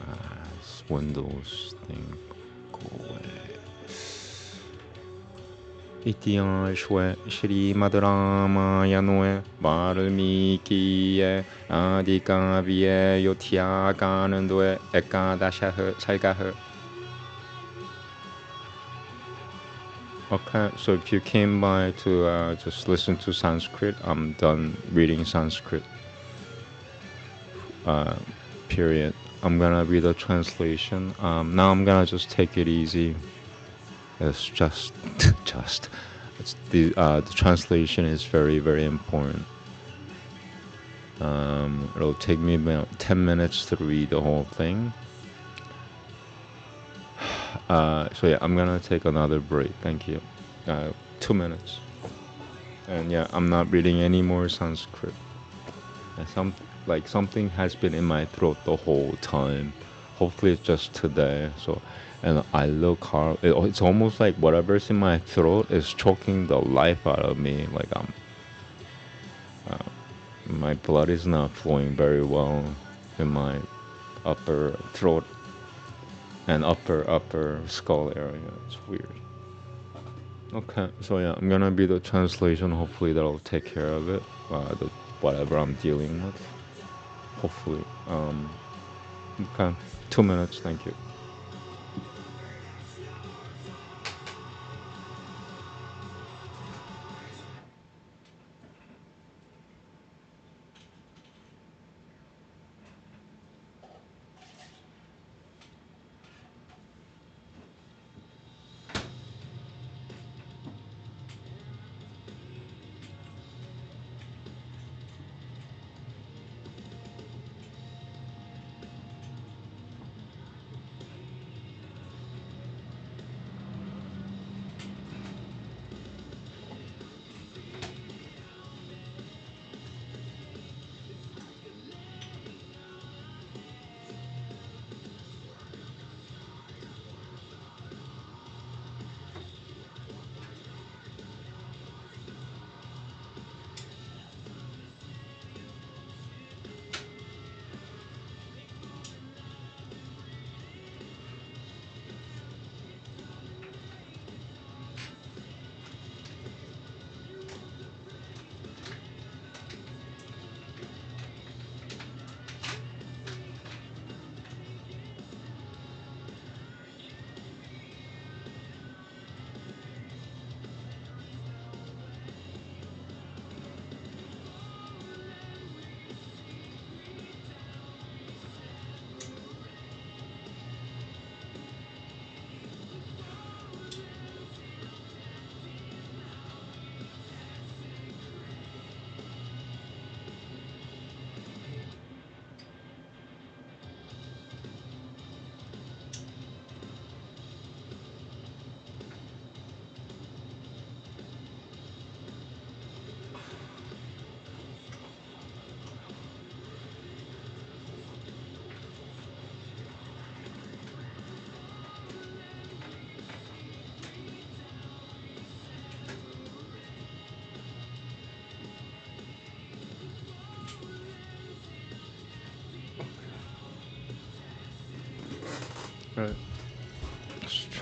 This Windows thing go away. Ityanshwe Shri Madhuramayanoe Valmikiye Adikavye Yotyakanandwe Ekadashaha Saigaha. Okay, so if you came by to just listen to Sanskrit, I'm done reading Sanskrit. Period. I'm gonna read the translation. Now I'm gonna just take it easy. It's just it's the translation is very, very important. It'll take me about 10 minutes to read the whole thing. So yeah, I'm gonna take another break. Thank you. 2 minutes. And yeah, I'm not reading any more Sanskrit. Something has been in my throat the whole time. Hopefully it's just today. And I look hard. It's almost like whatever's in my throat is choking the life out of me. Like my blood is not flowing very well in my upper throat and upper skull area. It's weird. Okay, so yeah, I'm gonna be the translation. Hopefully that'll take care of it. Whatever I'm dealing with. Hopefully. Okay, 2 minutes. Thank you.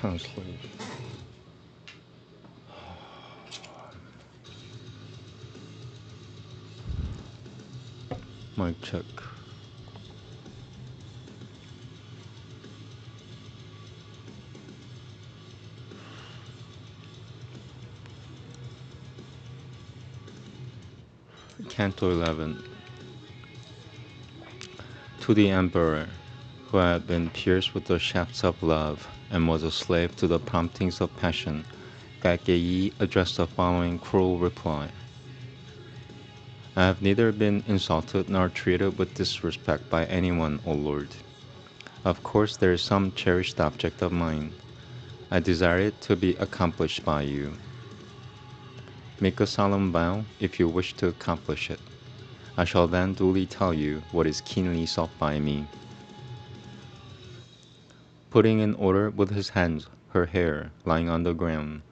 translate. Mic check. Canto 11. To the Emperor, who had been pierced with the shafts of love and was a slave to the promptings of passion, Kaikei addressed the following cruel reply. I have neither been insulted nor treated with disrespect by anyone, O Lord. Of course there is some cherished object of mine. I desire it to be accomplished by you. Make a solemn vow if you wish to accomplish it. I shall then duly tell you what is keenly sought by me. Putting in order with his hands her hair lying on the ground,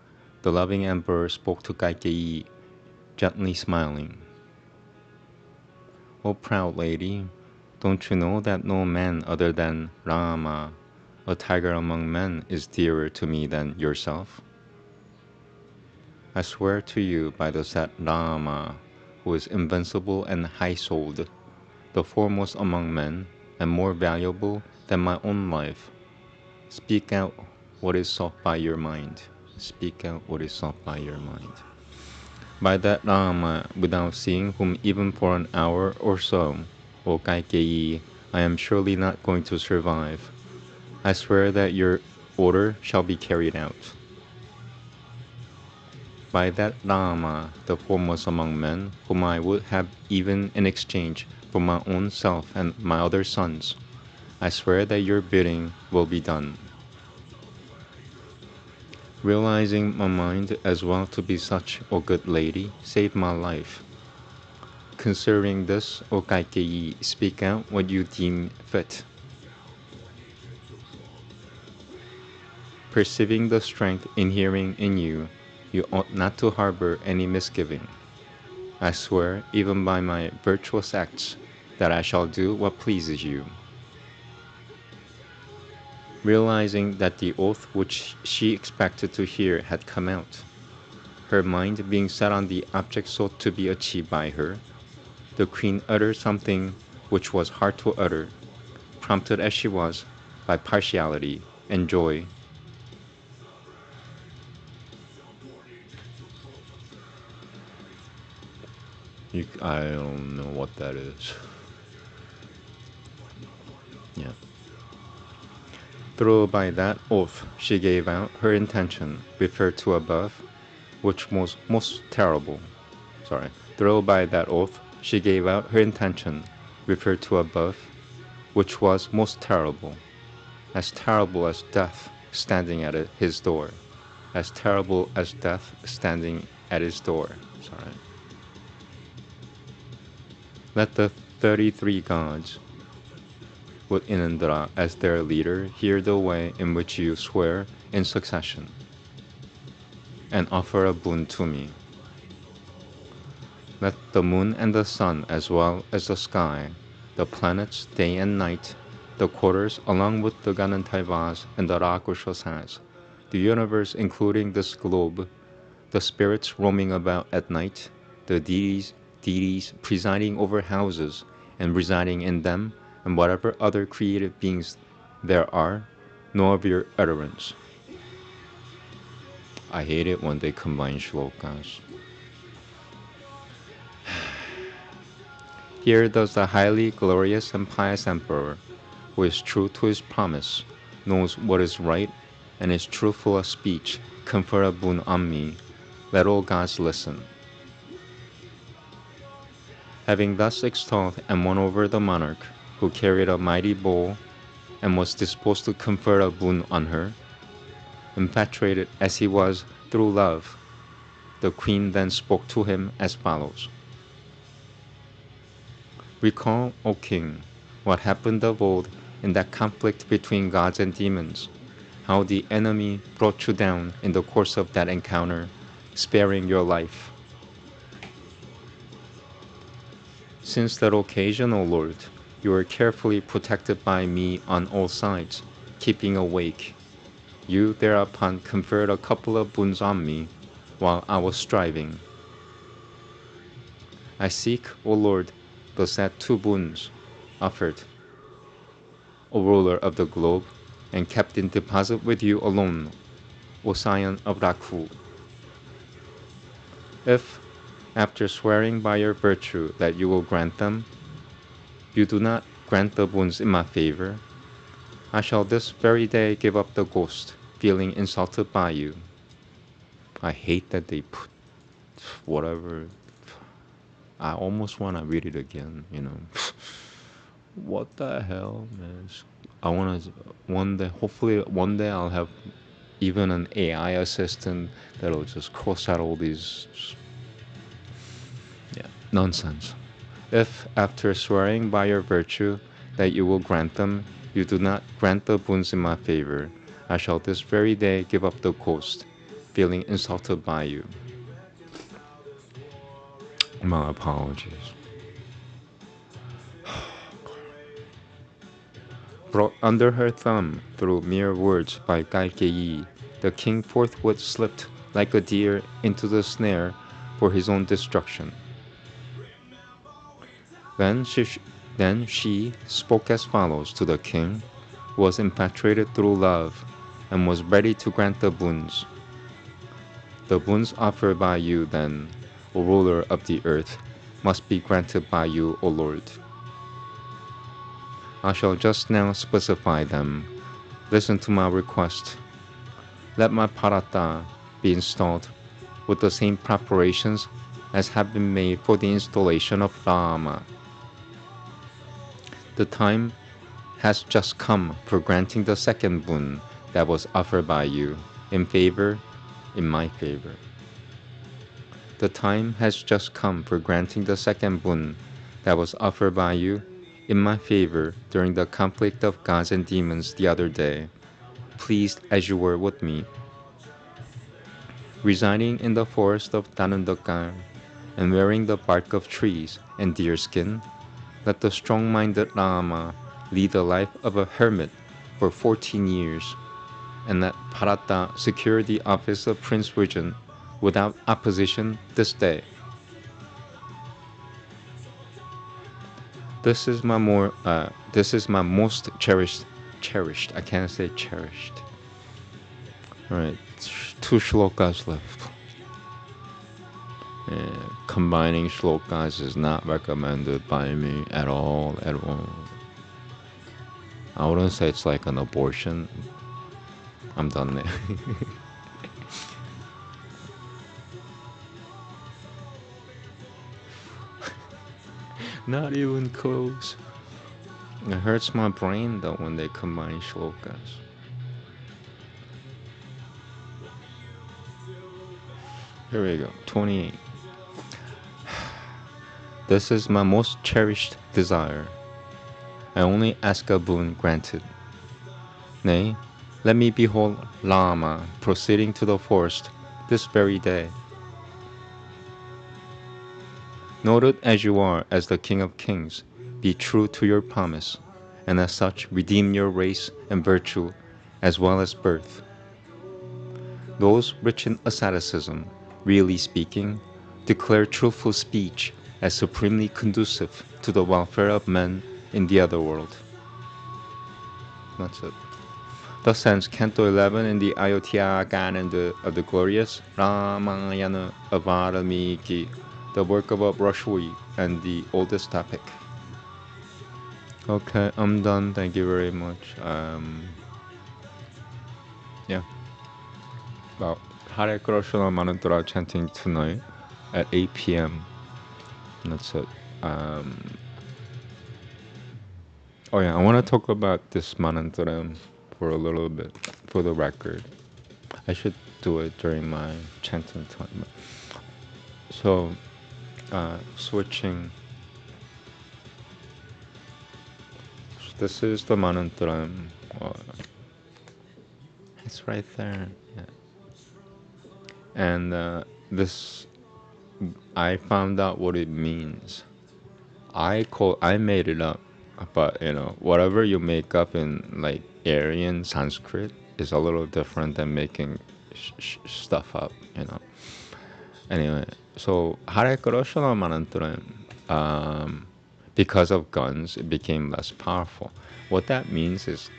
the loving emperor spoke to Kaikei, gently smiling. O proud lady, don't you know that no man other than Rama, a tiger among men, is dearer to me than yourself? I swear to you by the said Rama, who is invincible and high-souled, the foremost among men, and more valuable than my own life. Speak out what is sought by your mind. Speak out what is sought by your mind. By that Rama, without seeing whom even for an hour or so, O Kaikei, I am surely not going to survive. I swear that your order shall be carried out. By that Rama, the foremost among men, whom I would have even in exchange for my own self and my other sons, I swear that your bidding will be done. Realizing my mind as well to be such, O good lady, save my life. Considering this, O Kaikei, speak out what you deem fit. Perceiving the strength inhering in you, you ought not to harbor any misgiving. I swear, even by my virtuous acts, that I shall do what pleases you. Realizing that the oath which she expected to hear had come out, her mind being set on the object sought to be achieved by her, the queen uttered something which was hard to utter, prompted as she was by partiality and joy. I don't know what that is. Yeah. Though by that oath she gave out her intention, referred to above, which was most terrible. Though by that oath she gave out her intention, referred to above, which was most terrible as death standing at his door, as terrible as death standing at his door. Let the 33 gods, with Inandra as their leader, hear the way in which you swear in succession, and offer a boon to me. Let the moon and the sun, as well as the sky, the planets, day and night, the quarters, along with the Ganantaivas and the Rakushasas, the universe including this globe, the spirits roaming about at night, the deities presiding over houses and residing in them, and whatever other creative beings there are, know of your utterance. I hate it when they combine shlokas. Here does the highly glorious and pious emperor, who is true to his promise, knows what is right, and is truthful of speech, confer a boon on me. Let all gods listen. Having thus extolled and won over the monarch, who carried a mighty bow and was disposed to confer a boon on her, infatuated as he was through love, the queen then spoke to him as follows. Recall, O king, what happened of old in that conflict between gods and demons, how the enemy brought you down in the course of that encounter, sparing your life. Since that occasion, O Lord, you are carefully protected by me on all sides, keeping awake. You thereupon conferred a couple of boons on me while I was striving. I seek, O Lord, the said 2 boons offered, O ruler of the globe, and kept in deposit with you alone, O scion of Raku. If, after swearing by your virtue that you will grant them, you do not grant the boons in my favor, I shall this very day give up the ghost, feeling insulted by you. I hate that they put whatever. I almost want to read it again, you know. What the hell, man? I want to, one day, hopefully one day I'll have even an AI assistant that'll just cross out all these nonsense. If, after swearing by your virtue that you will grant them, you do not grant the boons in my favor, I shall this very day give up the ghost, feeling insulted by you. My apologies. Brought under her thumb through mere words by Galgei, the king forthwith slipped like a deer into the snare for his own destruction. Then she spoke as follows to the king, who was infatuated through love, and was ready to grant the boons. The boons offered by you, then, O ruler of the earth, must be granted by you, O Lord. I shall just now specify them. Listen to my request. Let my parata be installed with the same preparations as have been made for the installation of Rama. The time has just come for granting the second boon that was offered by you in my favor. The time has just come for granting the second boon that was offered by you in my favor during the conflict of gods and demons the other day, pleased as you were with me. Residing in the forest of Danundokar and wearing the bark of trees and deerskin, let the strong-minded Rama lead the life of a hermit for 14 years, and let Bharata secure the office of Prince Regent without opposition this day. This is my most cherished. I can't say cherished. All right, 2 shlokas left. Combining shlokas is not recommended by me at all. I wouldn't say it's like an abortion. I'm done there. Not even close. It hurts my brain though when they combine shlokas. Here we go, 28. This is my most cherished desire. I only ask a boon granted. Nay, let me behold Rama proceeding to the forest this very day. Noted as you are as the King of Kings, be true to your promise, and as such redeem your race and virtue as well as birth. Those rich in asceticism, really speaking, declare truthful speech as supremely conducive to the welfare of men in the other world. That's it. Thus ends Canto 11 in the Ayodhya Canon of the glorious Ramayana of Valmiki, the work of Rashwi and the oldest topic. Okay, I'm done. Thank you very much. Yeah. Well, Hare Krishna Manantra chanting tonight at 8 p.m. That's it. Oh yeah, I want to talk about this manantram for a little bit, for the record. I should do it during my chanting time. So, switching. This is the manantram. It's right there. Yeah. And this, I found out what it means. I made it up, but you know, whatever you make up in like Aryan Sanskrit, is a little different than making stuff up, you know. Anyway, so Hare Krishna mantra, because of guns, it became less powerful. What that means is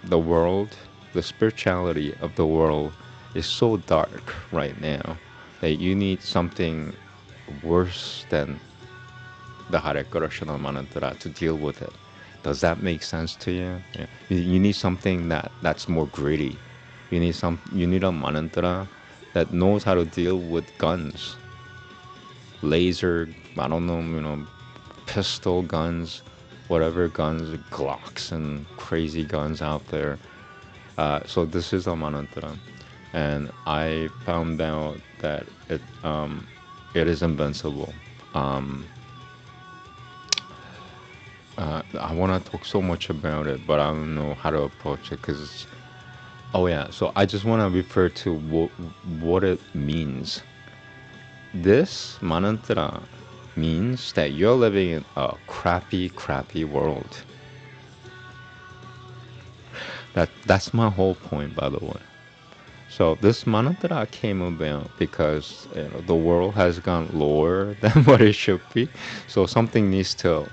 the world, the spirituality of the world is so dark right now that you need something worse than the Hare Krishna mantra to deal with it. Does that make sense to you? Yeah. You need something that's more gritty. You need a mantra that knows how to deal with guns, laser, I don't know, you know, pistol guns, whatever guns, Glocks and crazy guns out there. So this is a mantra, and I found out that it is invincible. I want to talk so much about it, but I don't know how to approach it because oh yeah. So I just want to refer to what it means. This mantra means that you're living in a crappy, crappy world. That's my whole point, by the way. So this mantra came about because the world has gone lower than what it should be. So something needs to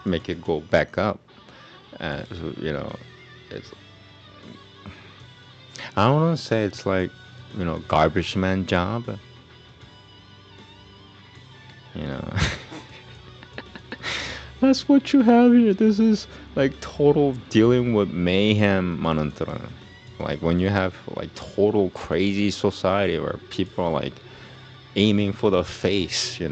make it go back up. And so, it's I don't want to say it's like garbage man job. That's what you have here. This is like total dealing with mayhem mantra. Like when you have like total crazy society where people are like aiming for the face, you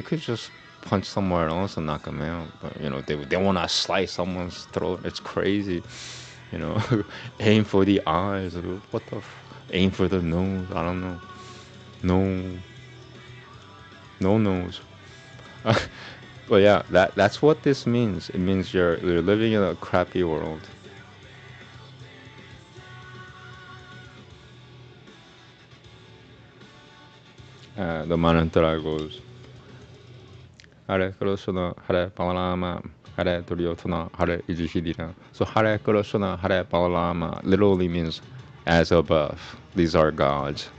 could just punch somewhere else and knock them out. But they want to slice someone's throat. It's crazy. Aim for the eyes. What the? Aim for the nose. I don't know. No nose. But yeah, that's what this means. It means you're living in a crappy world. The mantra goes Hare Krishna, Hare Palarama, Hare Duryodhana, Hare Yudhishthira. So Hare Krishna, Hare Palarama literally means as above. These are gods.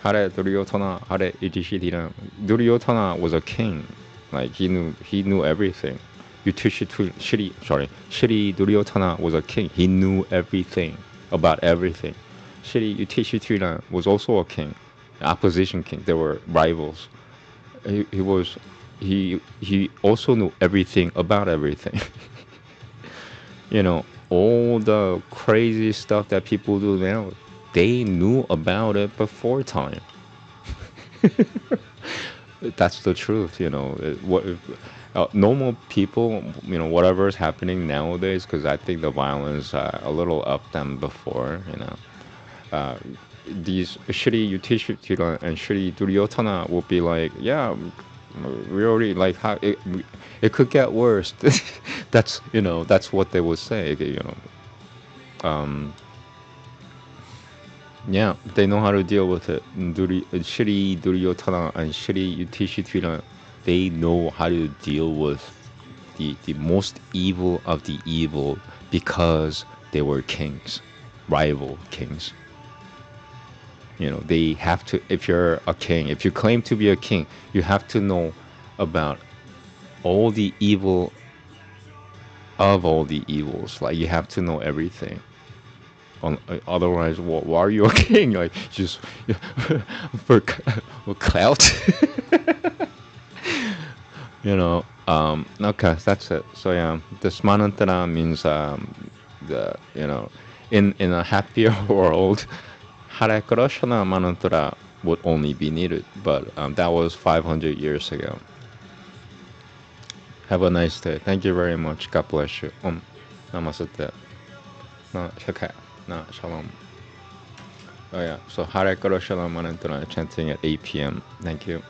Hare Duryodhana, Hare Yudhishthira. Duryodhana was a king. Like he knew everything. Shri Duryodhana was a king. He knew everything about everything. Shri Yudhishthira was also a king, opposition king. They were rivals. He also knew everything about everything. All the crazy stuff that people do now, they knew about it before time. That's the truth. Normal people, whatever is happening nowadays, because I think the violence a little up than before. These Shri Yudhishthira and Shri Duryodhana will be like, yeah, we already like how it could get worse. That's what they would say. Yeah, they know how to deal with it. Shri Duryodhana and Shri Yudhishthira, they know how to deal with the most evil of the evil because they were kings, rival kings. They have to, if you're a king, if you claim to be a king, you have to know about all the evil of all the evils. Like you have to know everything. Otherwise, why are you a king? Like just for clout. Okay, that's it. So yeah, this mantra means in a happier world, Hare Krishna mantra would only be needed, but that was 500 years ago. Have a nice day. Thank you very much. God bless you. Namaste. No, shakha. No, shalom. Oh yeah, so Hare Krishna mantra chanting at 8 p.m. Thank you.